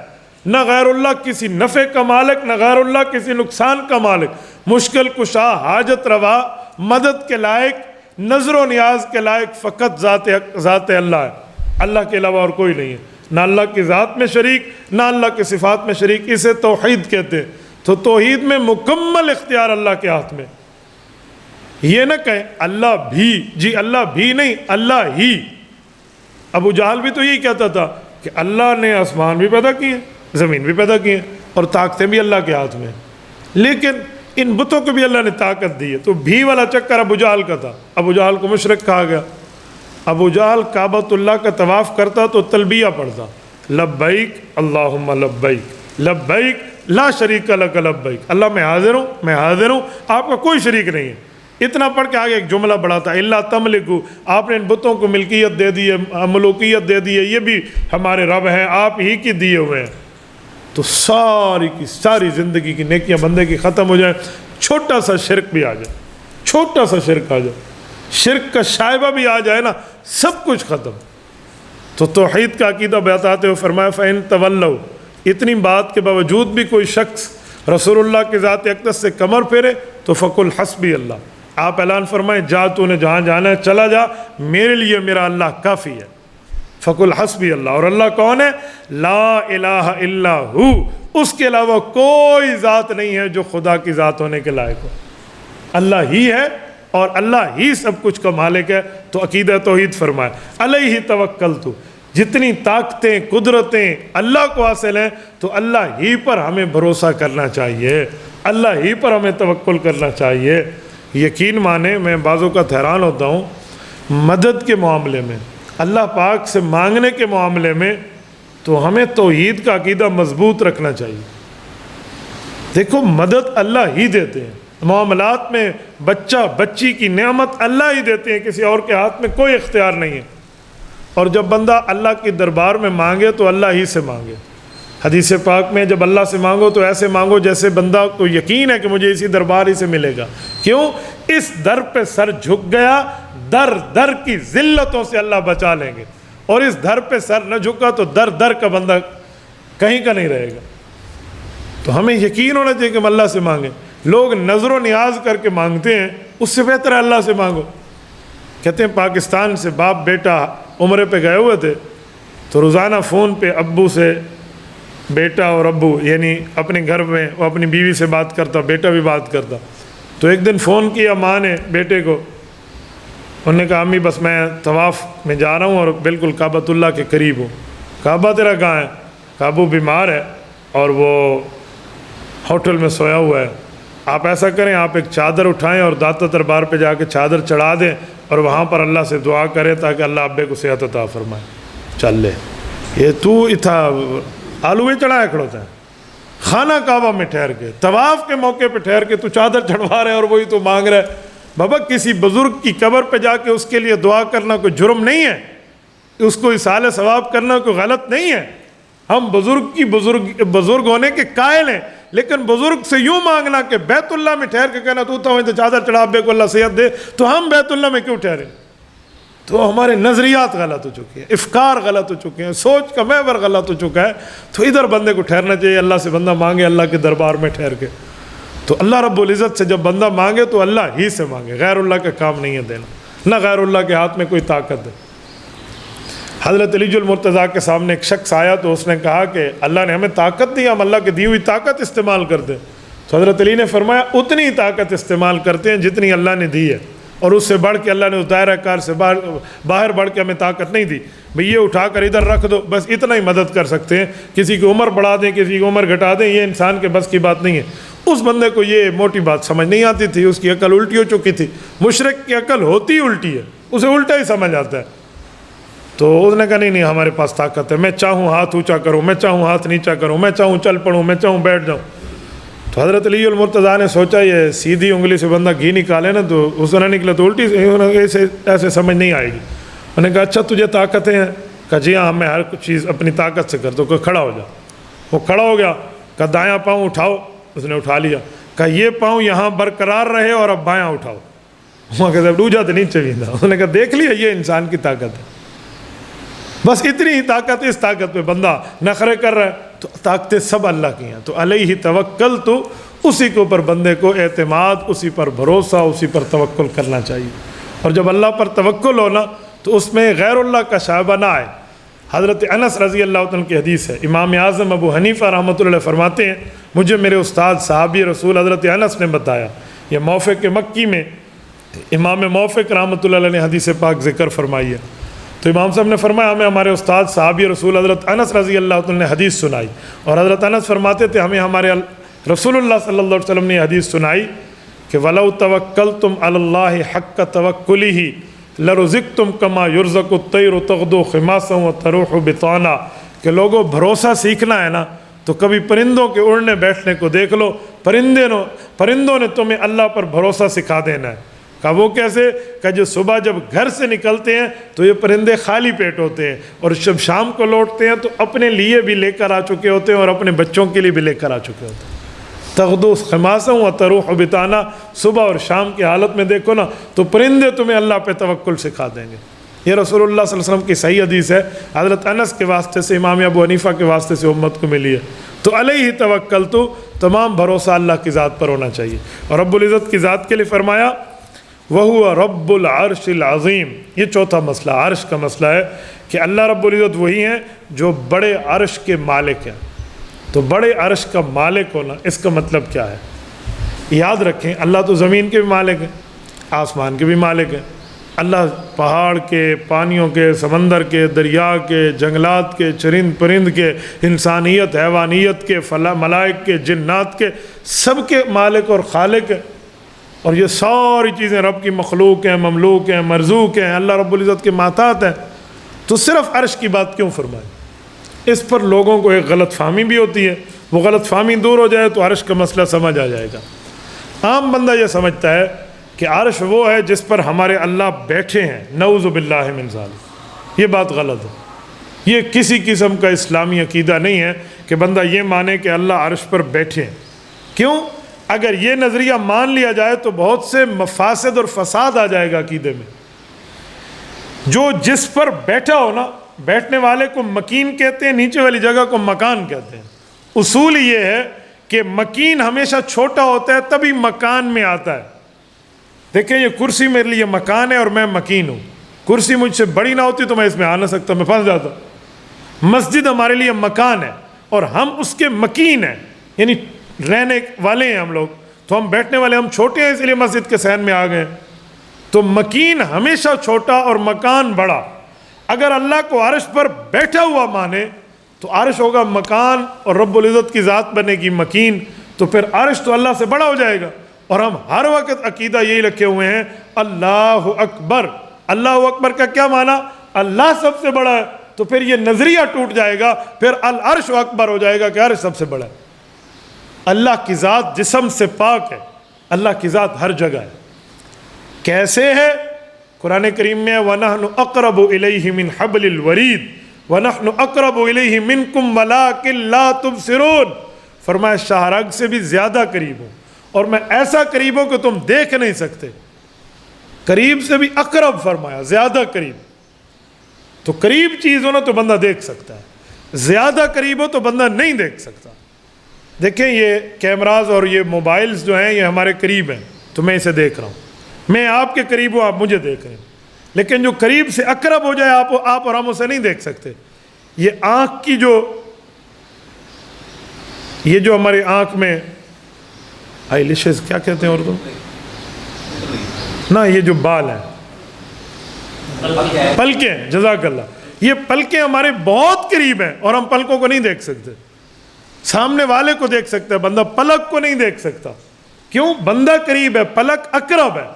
نہ غیر اللہ کسی نفع کا مالک نہ غیر اللہ کسی نقصان کا مالک۔ مشکل کشا، حاجت روا، مدد کے لائق، نظر و نیاز کے لائق فقط ذات اللہ ہے، اللہ کے علاوہ اور کوئی نہیں ہے، نہ اللہ کی ذات میں شریک نہ اللہ کی صفات میں شریک۔ اسے توحید کہتے ہیں۔ تو توحید میں مکمل اختیار اللہ کے ہاتھ میں، یہ نہ کہیں اللہ بھی، جی اللہ بھی نہیں، اللہ ہی۔ ابو جہل بھی تو یہی کہتا تھا کہ اللہ نے آسمان بھی پیدا کیے، زمین بھی پیدا کیے، اور طاقتیں بھی اللہ کے ہاتھ میں، لیکن ان بتوں کو بھی اللہ نے طاقت دی ہے۔ تو بھی والا چکر ابو جہل کا تھا، ابو جہل کو مشرک کہا گیا۔ ابو جہل کعبۃ اللہ کا طواف کرتا تو تلبیہ پڑھتا، لبیک اللہم لبیک، لبیک لا شریک لک لبیک، اللہ میں حاضر ہوں، میں حاضر ہوں، آپ کا کوئی شریک نہیں ہے۔ اتنا پڑھ کے آگے ایک جملہ بڑھا تھا، اللہ تملکو، آپ نے ان بتوں کو ملکیت دے دی ہے، ملوکیت دے دی ہے، یہ بھی ہمارے رب ہیں، آپ ہی کی دیے ہوئے ہیں۔ تو ساری کی ساری زندگی کی نیکیاں بندے کی ختم ہو جائیں، چھوٹا سا شرک بھی آ جائے، چھوٹا سا شرک آ جائے، شرک کا شائبہ بھی آ جائے نا، سب کچھ ختم۔ تو توحید کا عقیدہ بتاتے ہوئے فرمایا فَإِن تَوَلَّوْا، اتنی بات کے باوجود بھی کوئی شخص رسول اللہ کے ذات اقدس سے کمر پھیرے تو فَقُلْ حَسْبِيَ اللَّهُ، آپ اعلان فرمائیں جا تو نے جہاں جانا ہے چلا جا، میرے لیے میرا اللہ کافی ہے۔ فَقُلْ حَسْبِيَ اللَّهُ، اور اللہ کون ہے؟ لا الہ الا ہو، اس کے علاوہ کوئی ذات نہیں ہے جو خدا کی ذات ہونے کے لائق ہو، اللہ ہی ہے اور اللہ ہی سب کچھ کا مالک ہے۔ تو عقیدہ توحید فرمائے علیہ توکلت، جتنی طاقتیں قدرتیں اللہ کو حاصل ہیں تو اللہ ہی پر ہمیں بھروسہ کرنا چاہیے، اللہ ہی پر ہمیں توکل کرنا چاہیے۔ یقین مانے، میں بعضوں کا حیران ہوتا ہوں مدد کے معاملے میں، اللہ پاک سے مانگنے کے معاملے میں تو ہمیں توحید کا عقیدہ مضبوط رکھنا چاہیے۔ دیکھو مدد اللہ ہی دیتے ہیں، معاملات میں بچہ بچی کی نعمت اللہ ہی دیتے ہیں، کسی اور کے ہاتھ میں کوئی اختیار نہیں ہے۔ اور جب بندہ اللہ کے دربار میں مانگے تو اللہ ہی سے مانگے۔ حدیث پاک میں جب اللہ سے مانگو تو ایسے مانگو جیسے بندہ کو یقین ہے کہ مجھے اسی دربار ہی سے ملے گا۔ کیوں؟ اس در پہ سر جھک گیا، در در کی ذلتوں سے اللہ بچا لیں گے، اور اس در پہ سر نہ جھکا تو در در کا بندہ کہیں کا نہیں رہے گا۔ تو ہمیں یقین ہونا چاہیے کہ ہم اللہ سے مانگیں۔ لوگ نظر و نیاز کر کے مانگتے ہیں، اس سے بہتر ہے اللہ سے مانگو۔ کہتے ہیں پاکستان سے باپ بیٹا عمرے پہ گئے ہوئے تھے تو روزانہ فون پہ ابو سے، بیٹا اور ابو یعنی اپنے گھر میں وہ اپنی بیوی سے بات کرتا، بیٹا بھی بات کرتا۔ تو ایک دن فون کیا ماں نے بیٹے کو، انہوں نے کہا امی بس میں طواف میں جا رہا ہوں اور بالکل کعبۃ اللہ کے قریب ہوں۔ کعبہ تیرا کہاں ہے؟ کہا ابو بیمار ہے اور وہ ہوٹل میں سویا ہوا ہے، آپ ایسا کریں آپ ایک چادر اٹھائیں اور داتا دربار پہ جا کے چادر چڑھا دیں اور وہاں پر اللہ سے دعا کریں تاکہ اللہ ابے کو صحت عطا فرمائے۔ چل لے، یہ تو اتھا آلو میں چڑھایا کھڑوتا ہے، خانہ کعبہ میں ٹھہر کے طواف کے موقع پہ ٹھہر کے تو چادر چڑھوا رہے اور وہی تو مانگ رہے۔ بابا کسی بزرگ کی قبر پہ جا کے اس کے لیے دعا کرنا کوئی جرم نہیں ہے، اس کو اصال ثواب کرنا کوئی غلط نہیں ہے۔ ہم بزرگ ہونے کے قائل ہیں، لیکن بزرگ سے یوں مانگنا کہ بیت اللہ میں ٹھہر کے کہنا تو چادر چڑھا ابے کو اللہ صحت دے، تو ہم بیت اللہ میں کیوں ٹھہرے؟ تو ہمارے نظریات غلط ہو چکے ہیں، افکار غلط ہو چکے ہیں، سوچ کا محور غلط ہو چکا ہے۔ تو ادھر بندے کو ٹھہرنا چاہیے، اللہ سے بندہ مانگے اللہ کے دربار میں ٹھہر کے۔ تو اللہ رب العزت سے جب بندہ مانگے تو اللہ ہی سے مانگے، غیر اللہ کا کام نہیں ہے دینا، نہ غیر اللہ کے ہاتھ میں کوئی طاقت ہے۔ حضرت علی المرتضیٰ کے سامنے ایک شخص آیا تو اس نے کہا کہ اللہ نے ہمیں طاقت دی، ہم اللہ کی دی ہوئی طاقت استعمال کرتے ہیں۔ تو حضرت علی نے فرمایا اتنی طاقت استعمال کرتے ہیں جتنی اللہ نے دی ہے، اور اس سے بڑھ کے اللہ نے اس دائرہ کار سے باہر بڑھ کے ہمیں طاقت نہیں دی۔ بھئی یہ اٹھا کر ادھر رکھ دو، بس اتنا ہی مدد کر سکتے ہیں، کسی کی عمر بڑھا دیں کسی کی عمر گھٹا دیں، یہ انسان کے بس کی بات نہیں ہے۔ اس بندے کو یہ موٹی بات سمجھ نہیں آتی تھی، اس کی عقل الٹی ہو چکی تھی۔ مشرک کی عقل ہوتی الٹی ہے، اسے الٹا ہی سمجھ آتا ہے۔ تو اس نے کہا نہیں ہمارے پاس طاقت ہے، میں چاہوں ہاتھ اونچا کروں، میں چاہوں ہاتھ نیچا کروں، میں چاہوں چل پڑوں، میں چاہوں بیٹھ جاؤں۔ تو حضرت علی المرتضیٰ نے سوچا یہ سیدھی انگلی سے بندہ گھی نکالے نا تو اس طرح نکلا تو الٹی ایسے سمجھ نہیں آئے گی۔ انہوں نے کہا اچھا تجھے طاقتیں ہیں؟ کہا جی ہاں میں ہر چیز اپنی طاقت سے کرتا ہوں۔ کہ کھڑا ہو جا۔ وہ کھڑا ہو گیا، کہا دایاں پاؤں اٹھاؤ، اس نے اٹھا لیا۔ کہا یہ پاؤں یہاں برقرار رہے اور اب بایاں اٹھاؤ۔ وہاں کہتا ڈوجا تو نہیں چویندہ۔ انہوں نے کہا دیکھ لیا یہ انسان کی طاقت ہے، بس اتنی ہی طاقت ہے۔ اس طاقت پہ بندہ نخرے کر رہا ہے، تو طاقتیں سب اللہ کی ہیں۔ تو علیہ توکل، تو اسی کے اوپر بندے کو اعتماد، اسی پر بھروسہ، اسی پر توکل کرنا چاہیے۔ اور جب اللہ پر توکل ہونا تو اس میں غیر اللہ کا شائبہ نہ آئے۔ حضرت انس رضی اللہ عنہ کی حدیث ہے، امام اعظم ابو حنیفہ رحمۃ اللہ فرماتے ہیں مجھے میرے استاد صحابی رسول حضرت انس نے بتایا، یہ موفق مکی میں امام موفق رحمۃ اللہ علیہ نے حدیث پاک ذکر فرمائی ہے. تو امام صاحب نے فرمایا ہمیں ہمارے استاد صحابی رسول حضرت انس رضی اللہ عنہ نے حدیث سنائی, اور حضرت انس فرماتے تھے ہمیں ہمارے رسول اللہ صلی اللہ علیہ وسلم نے حدیث سنائی کہ وَلَوْ تَوَكَّلْتُمْ عَلَى اللَّهِ حَقَّ تَوَكُّلِهِ لَرُزِقْتُمْ كَمَا يُرْزَقُ الطَّيْرُ تَغْدُو خِمَاصًا وَتَرُوحُ بِطَانًا. کہ لوگوں بھروسہ سیکھنا ہے نا تو کبھی پرندوں کے اڑنے بیٹھنے کو دیکھ لو, پرندوں نے تمہیں اللہ پر بھروسہ سکھا دینا ہے. کہا وہ کیسے؟ کہ جو صبح جب گھر سے نکلتے ہیں تو یہ پرندے خالی پیٹ ہوتے ہیں, اور جب شام کو لوٹتے ہیں تو اپنے لیے بھی لے کر آ چکے ہوتے ہیں اور اپنے بچوں کے لیے بھی لے کر آ چکے ہوتے ہیں. تغدو خماسا و تروح بطانا, صبح اور شام کی حالت میں دیکھو نا تو پرندے تمہیں اللہ پہ توکل سکھا دیں گے. یہ رسول اللہ صلی اللہ علیہ وسلم کی صحیح حدیث ہے, حضرت انس کے واسطے سے, امام ابو حنیفہ کے واسطے سے امت کو ملی ہے. تو علیہ توکلت, تمام بھروسہ اللہ کی ذات پر ہونا چاہیے. اور رب العزت کی ذات کے لیے فرمایا وَهُوَ رَبُّ الْعَرْشِ الْعَظِيمِ. یہ چوتھا مسئلہ عرش کا مسئلہ ہے کہ اللہ رب العزت وہی ہیں جو بڑے عرش کے مالک ہیں. تو بڑے عرش کا مالک ہونا اس کا مطلب کیا ہے؟ یاد رکھیں اللہ تو زمین کے بھی مالک ہیں, آسمان کے بھی مالک ہیں. اللہ پہاڑ کے, پانیوں کے, سمندر کے, دریا کے, جنگلات کے, چرند پرند کے, انسانیت حیوانیت کے, ملائک کے, جنات کے, سب کے مالک اور خالق ہیں. اور یہ ساری چیزیں رب کی مخلوق ہیں, مملوک ہیں, مرزوق ہیں, اللہ رب العزت کے محتاط ہیں. تو صرف عرش کی بات کیوں فرمائے؟ اس پر لوگوں کو ایک غلط فہمی بھی ہوتی ہے, وہ غلط فہمی دور ہو جائے تو عرش کا مسئلہ سمجھ آ جائے گا. عام بندہ یہ سمجھتا ہے کہ عرش وہ ہے جس پر ہمارے اللہ بیٹھے ہیں, نعوذ باللہ من ذالک. یہ بات غلط ہے. یہ کسی قسم کا اسلامی عقیدہ نہیں ہے کہ بندہ یہ مانے کہ اللہ عرش پر بیٹھے ہیں. کیوں؟ اگر یہ نظریہ مان لیا جائے تو بہت سے مفاسد اور فساد آ جائے گا عقیدے میں. جو جس پر بیٹھا ہو نا, بیٹھنے والے کو مکین کہتے ہیں, نیچے والی جگہ کو مکان کہتے ہیں. اصول یہ ہے کہ مکین ہمیشہ چھوٹا ہوتا ہے تبھی مکان میں آتا ہے. دیکھیں یہ کرسی میرے لیے مکان ہے اور میں مکین ہوں. کرسی مجھ سے بڑی نہ ہوتی تو میں اس میں آ نہ سکتا, میں پھنس جاتا. مسجد ہمارے لیے مکان ہے اور ہم اس کے مکین ہیں, یعنی رہنے والے ہیں ہم لوگ. تو ہم بیٹھنے والے, ہم چھوٹے ہیں اس لیے مسجد کے صحن میں آ گئے. تو مکین ہمیشہ چھوٹا اور مکان بڑا. اگر اللہ کو عرش پر بیٹھا ہوا مانے تو عرش ہوگا مکان اور رب العزت کی ذات بنے گی مکین, تو پھر عرش تو اللہ سے بڑا ہو جائے گا. اور ہم ہر وقت عقیدہ یہی رکھے ہوئے ہیں اللہ اکبر. اللہ اکبر کا کیا معنی؟ اللہ سب سے بڑا ہے. تو پھر یہ نظریہ ٹوٹ جائے گا, پھر العرش اکبر ہو جائے گا کہ عرش سب سے بڑا ہے. اللہ کی ذات جسم سے پاک ہے, اللہ کی ذات ہر جگہ ہے. کیسے ہے؟ قرآن کریم میں وَنَحْنُ أَقْرَبُ إِلَيْهِ مِنْ حَبْلِ الْوَرِيدِ وَنَحْنُ أَقْرَبُ إِلَيْهِ مِنْكُمْ وَلَٰكِنْ لَا تُبْصِرُونَ. فرمایا شاہرگ سے بھی زیادہ قریب ہوں, اور میں ایسا قریب ہوں کہ تم دیکھ نہیں سکتے. قریب سے بھی اقرب فرمایا, زیادہ قریب. تو قریب چیز ہو نا تو بندہ دیکھ سکتا ہے, زیادہ قریب ہو تو بندہ نہیں دیکھ سکتا. دیکھیں یہ کیمراز اور یہ موبائلز جو ہیں یہ ہمارے قریب ہیں, تو میں اسے دیکھ رہا ہوں. میں آپ کے قریب ہوں, آپ مجھے دیکھ رہے ہیں. لیکن جو قریب سے اقرب ہو جائے آپ اور ہم اسے نہیں دیکھ سکتے. یہ آنکھ کی یہ جو ہماری آنکھ میں آئی لشز کیا کہتے ہیں اردو نا, یہ جو بال ہیں پلکیں, جزاک اللہ, یہ پلکیں ہمارے بہت قریب ہیں اور ہم پلکوں کو نہیں دیکھ سکتے. سامنے والے کو دیکھ سکتا ہے بندہ, پلک کو نہیں دیکھ سکتا. کیوں؟ بندہ قریب ہے, پلک اقرب ہے.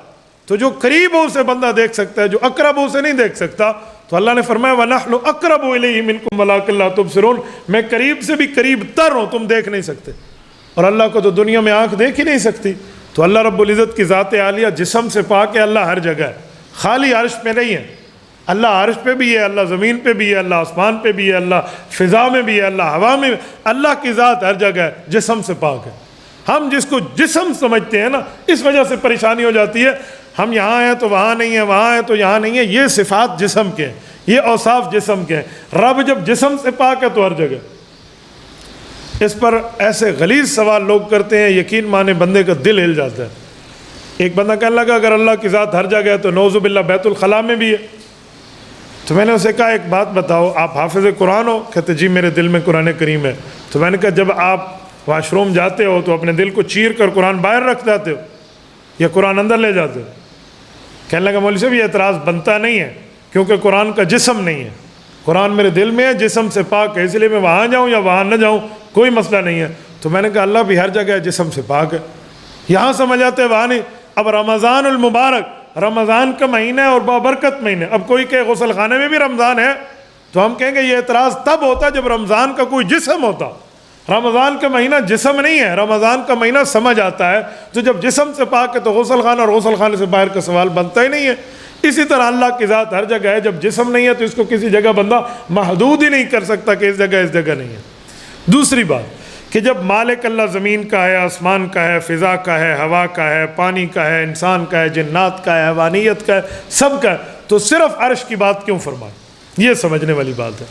تو جو قریب ہو اسے بندہ دیکھ سکتا ہے, جو اقرب ہو اسے نہیں دیکھ سکتا. تو اللہ نے فرمایا وَنَحْنُ أَقْرَبُ إِلَيْهِ مِنْكُمْ وَلَٰكِنْ لَا تُبْصِرُونَ. میں قریب سے بھی قریب تر ہوں, تم دیکھ نہیں سکتے. اور اللہ کو تو دنیا میں آنکھ دیکھ ہی نہیں سکتی. تو اللہ رب العزت کی ذات عالیہ جسم سے پاک ہے, اللہ ہر جگہ ہے, خالی عرش پہ نہیں ہے. اللہ عرش پہ بھی ہے, اللہ زمین پہ بھی ہے, اللہ آسمان پہ بھی ہے, اللہ فضا میں بھی ہے, اللہ ہوا میں بھی. اللہ کی ذات ہر جگہ ہے, جسم سے پاک ہے. ہم جس کو جسم سمجھتے ہیں نا, اس وجہ سے پریشانی ہو جاتی ہے. ہم یہاں ہیں تو وہاں نہیں ہیں, وہاں ہیں تو یہاں نہیں ہیں. یہ صفات جسم کے ہیں, یہ اوصاف جسم کے ہیں. رب جب جسم سے پاک ہے تو ہر جگہ. اس پر ایسے غلیظ سوال لوگ کرتے ہیں, یقین مانے بندے کا دل ہل جاتا ہے. ایک بندہ کہنے لگا اگر اللہ کی ذات ہر جگہ ہے تو نعوذ باللہ بیت الخلاء میں بھی ہے. تو میں نے اسے کہا ایک بات بتاؤ, آپ حافظ قرآن ہو؟ کہتے جی میرے دل میں قرآن کریم ہے. تو میں نے کہا جب آپ واش روم جاتے ہو تو اپنے دل کو چیر کر قرآن باہر رکھ جاتے ہو یا قرآن اندر لے جاتے ہو؟ کہنے لگا مولوی صاحب یہ اعتراض بنتا نہیں ہے کیونکہ قرآن کا جسم نہیں ہے، قرآن میرے دل میں ہے، جسم سے پاک ہے، اس لیے میں وہاں جاؤں یا وہاں نہ جاؤں کوئی مسئلہ نہیں ہے۔ تو میں نے کہا اللہ بھی ہر جگہ ہے، جسم سے پاک ہے، یہاں سمجھ آتے ہیں وہاں نہیں۔ اب رمضان المبارک، رمضان کا مہینہ ہے اور بابرکت مہینہ، اب کوئی کہ غسل خانے میں بھی رمضان ہے تو ہم کہیں گے یہ اعتراض تب ہوتا جب رمضان کا کوئی جسم ہوتا۔ رمضان کا مہینہ جسم نہیں ہے، رمضان کا مہینہ سمجھ آتا ہے، تو جب جسم سے پاک ہے تو غسل خانہ اور غسل خانے سے باہر کا سوال بنتا ہی نہیں ہے۔ اسی طرح اللہ کی ذات ہر جگہ ہے، جب جسم نہیں ہے تو اس کو کسی جگہ بندہ محدود ہی نہیں کر سکتا کہ اس جگہ نہیں ہے۔ دوسری بات کہ جب مالک اللہ زمین کا ہے، آسمان کا ہے، فضا کا ہے، ہوا کا ہے، پانی کا ہے، انسان کا ہے، جنات کا ہے، حیوانیت کا ہے، سب کا ہے، تو صرف عرش کی بات کیوں فرمائے؟ یہ سمجھنے والی بات ہے۔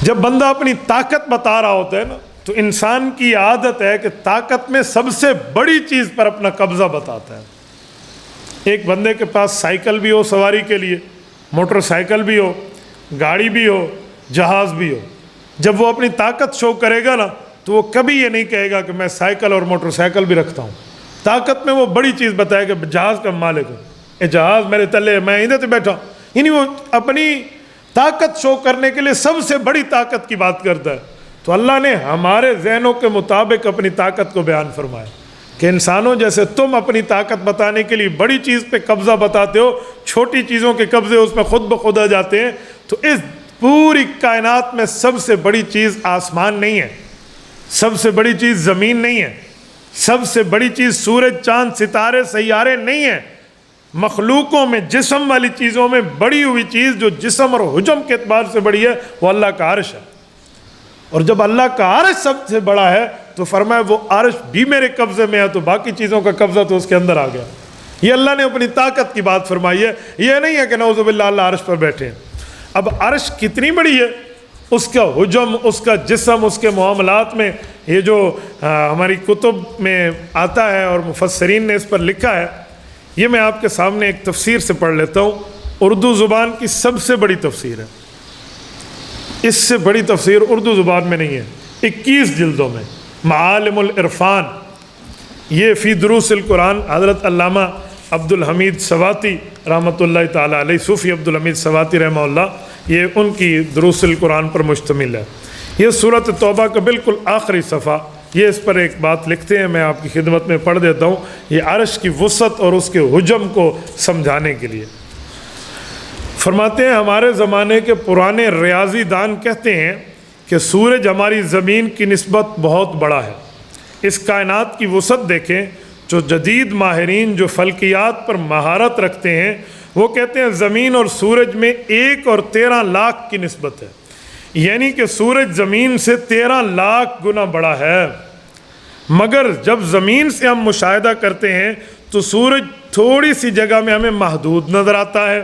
جب بندہ اپنی طاقت بتا رہا ہوتا ہے نا تو انسان کی عادت ہے کہ طاقت میں سب سے بڑی چیز پر اپنا قبضہ بتاتا ہے۔ ایک بندے کے پاس سائیکل بھی ہو سواری کے لیے، موٹر سائیکل بھی ہو، گاڑی بھی ہو، جہاز بھی ہو، جب وہ اپنی طاقت شو کرے گا نا تو وہ کبھی یہ نہیں کہے گا کہ میں سائیکل اور موٹر سائیکل بھی رکھتا ہوں۔ طاقت میں وہ بڑی چیز بتائے کہ جہاز کا مالک ہوں، یہ جہاز میرے تلے، میں ادھر سے بیٹھا ہوں، یعنی وہ اپنی طاقت شو کرنے کے لیے سب سے بڑی طاقت کی بات کرتا ہے۔ تو اللہ نے ہمارے ذہنوں کے مطابق اپنی طاقت کو بیان فرمایا کہ انسانوں جیسے تم اپنی طاقت بتانے کے لیے بڑی چیز پہ قبضہ بتاتے ہو، چھوٹی چیزوں کے قبضے اس میں خود بخود آ جاتے ہیں، تو اس پوری کائنات میں سب سے بڑی چیز آسمان نہیں ہے، سب سے بڑی چیز زمین نہیں ہے، سب سے بڑی چیز سورج، چاند، ستارے، سیارے نہیں ہیں۔ مخلوقوں میں جسم والی چیزوں میں بڑی ہوئی چیز جو جسم اور حجم کے اعتبار سے بڑی ہے وہ اللہ کا عرش ہے، اور جب اللہ کا عرش سب سے بڑا ہے تو فرمایا وہ عرش بھی میرے قبضے میں ہے، تو باقی چیزوں کا قبضہ تو اس کے اندر آ گیا۔ یہ اللہ نے اپنی طاقت کی بات فرمائی ہے، یہ نہیں ہے کہ نعوذ باللہ اللہ عرش پر بیٹھے ہیں۔ اب عرش کتنی بڑی ہے، اس کا حجم، اس کا جسم، اس کے معاملات میں، یہ جو ہماری کتب میں آتا ہے اور مفسرین نے اس پر لکھا ہے، یہ میں آپ کے سامنے ایک تفسیر سے پڑھ لیتا ہوں، اردو زبان کی سب سے بڑی تفسیر ہے، اس سے بڑی تفسیر اردو زبان میں نہیں ہے، 21 جلدوں میں، معالم العرفان، یہ فی دروس القرآن، حضرت علامہ عبد الحمید سواتی رحمۃ اللہ تعالیٰ علیہ، صوفی عبد الحمید سواتی رحمہ اللہ، یہ ان کی دروس القرآن پر مشتمل ہے۔ یہ سورۃ توبہ کا بالکل آخری صفحہ، یہ اس پر ایک بات لکھتے ہیں، میں آپ کی خدمت میں پڑھ دیتا ہوں، یہ عرش کی وسعت اور اس کے حجم کو سمجھانے کے لیے۔ فرماتے ہیں ہمارے زمانے کے پرانے ریاضی دان کہتے ہیں کہ سورج ہماری زمین کی نسبت بہت بڑا ہے۔ اس کائنات کی وسعت دیکھیں، جو جدید ماہرین جو فلکیات پر مہارت رکھتے ہیں وہ کہتے ہیں زمین اور سورج میں 1 اور 13 لاکھ کی نسبت ہے، یعنی کہ سورج زمین سے 13 لاکھ گنا بڑا ہے، مگر جب زمین سے ہم مشاہدہ کرتے ہیں تو سورج تھوڑی سی جگہ میں ہمیں محدود نظر آتا ہے۔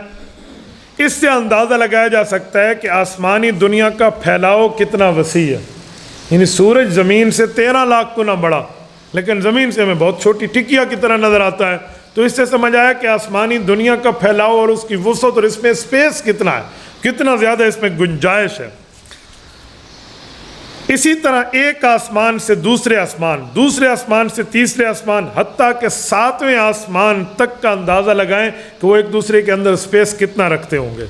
اس سے اندازہ لگایا جا سکتا ہے کہ آسمانی دنیا کا پھیلاؤ کتنا وسیع ہے، یعنی سورج زمین سے 13 لاکھ گنا بڑا، لیکن زمین سے ہمیں بہت چھوٹی ٹکیا کی طرح نظر آتا ہے۔ تو اس سے سمجھ آیا کہ آسمانی دنیا کا پھیلاؤ اور اس کی وسعت اور اس میں اسپیس کتنا ہے، کتنا زیادہ اس میں گنجائش ہے۔ اسی طرح ایک آسمان سے دوسرے آسمان، دوسرے آسمان سے تیسرے آسمان، حتیٰ کہ 7ویں آسمان تک کا اندازہ لگائیں کہ وہ ایک دوسرے کے اندر اسپیس کتنا رکھتے ہوں گے۔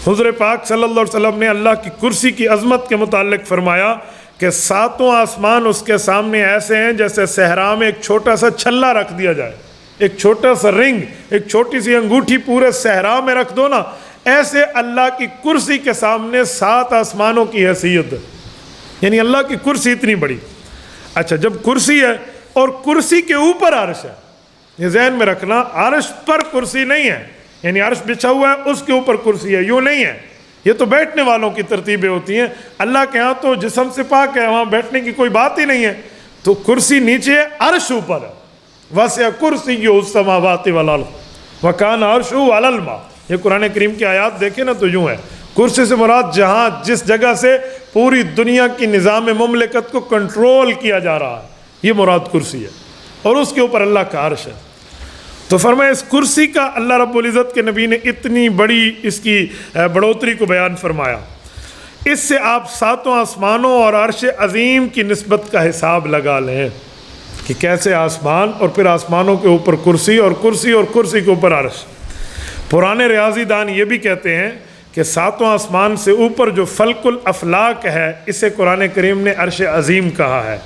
حضور پاک صلی اللہ علیہ وسلم نے اللہ کی کرسی کی عظمت کے متعلق فرمایا کہ 7واں آسمان اس کے سامنے ایسے ہیں جیسے صحرا میں ایک چھوٹا سا چھلا رکھ دیا جائے، ایک چھوٹا سا رنگ، ایک چھوٹی سی انگوٹھی پورے صحرا میں رکھ دو نا، ایسے اللہ کی کرسی کے سامنے 7 آسمانوں کی حیثیت ہے، یعنی اللہ کی کرسی اتنی بڑی۔ اچھا، جب کرسی ہے اور کرسی کے اوپر عرش ہے، یہ ذہن میں رکھنا، عرش پر کرسی نہیں ہے، یعنی عرش بچھا ہوا ہے اس کے اوپر کرسی ہے، یوں نہیں ہے، یہ تو بیٹھنے والوں کی ترتیبیں ہوتی ہیں۔ اللہ کے ہاں تو جسم سے پاک ہے، وہاں بیٹھنے کی کوئی بات ہی نہیں ہے، تو کرسی نیچے ہے، عرش اوپر ہے۔ وَسِعَ كُرْسِيُّهُ السَّمَاوَاتِ وَالْأَرْضَ وَكَانَ عَرْشُهُ عَلَى الْمَاءِ، یہ قرآن کریم کی آیات دیکھیں نا تو یوں ہے، کرسی سے مراد جہاں جس جگہ سے پوری دنیا کی نظام مملکت کو کنٹرول کیا جا رہا ہے، یہ مراد کرسی ہے، اور اس کے اوپر اللہ کا عرش ہے۔ تو فرمایا اس کرسی کا اللہ رب العزت کے نبی نے اتنی بڑی اس کی بڑھوتری کو بیان فرمایا، اس سے آپ 7 آسمانوں اور عرش عظیم کی نسبت کا حساب لگا لیں۔ کہ کیسے آسمان اور پھر آسمانوں کے اوپر کرسی اور کرسی اور کرسی کے اوپر عرش۔ پرانے ریاضی دان یہ بھی کہتے ہیں کہ ساتوں آسمان سے اوپر جو فلک الافلاک ہے اسے قرآن کریم نے عرش عظیم کہا ہے۔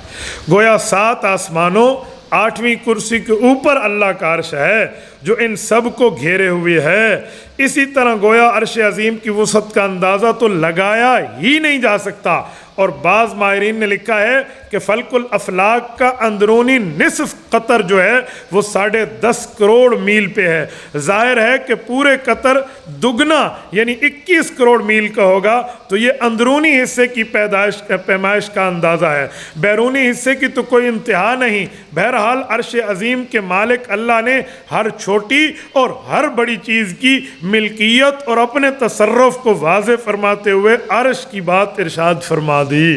گویا 7 آسمانوں 8ویں کرسی کے اوپر اللہ کا عرش ہے جو ان سب کو گھیرے ہوئے ہے۔ اسی طرح گویا عرش عظیم کی وسعت کا اندازہ تو لگایا ہی نہیں جا سکتا، اور بعض ماہرین نے لکھا ہے کہ فلک الافلاک کا اندرونی نصف قطر جو ہے وہ 10.5 کروڑ میل پہ ہے۔ ظاہر ہے کہ پورے قطر دگنا یعنی 21 کروڑ میل کا ہوگا، تو یہ اندرونی حصے کی پیمائش کا اندازہ ہے، بیرونی حصے کی تو کوئی انتہا نہیں۔ بہرحال عرش عظیم کے مالک اللہ نے ہر چھوٹی اور ہر بڑی چیز کی ملکیت اور اپنے تصرف کو واضح فرماتے ہوئے عرش کی بات ارشاد فرما دی۔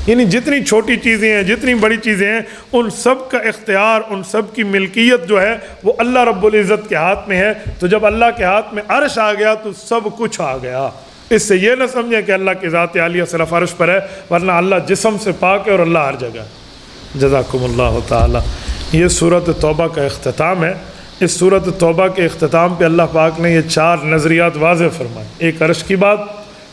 یعنی جتنی چھوٹی چیزیں ہیں، جتنی بڑی چیزیں ہیں، ان سب کا اختیار، ان سب کی ملکیت جو ہے وہ اللہ رب العزت کے ہاتھ میں ہے۔ تو جب اللہ کے ہاتھ میں عرش آ گیا تو سب کچھ آ گیا۔ اس سے یہ نہ سمجھیں کہ اللہ کی ذات عالیہ صرف عرش پر ہے، ورنہ اللہ جسم سے پاک ہے اور اللہ ہر جگہ ہے۔ جزاکم اللہ تعالی۔ یہ سورۃ توبہ کا اختتام ہے۔ اس سورۃ توبہ کے اختتام پہ اللہ پاک نے یہ 4 نظریات واضح فرمائے، ایک عرش کی بات،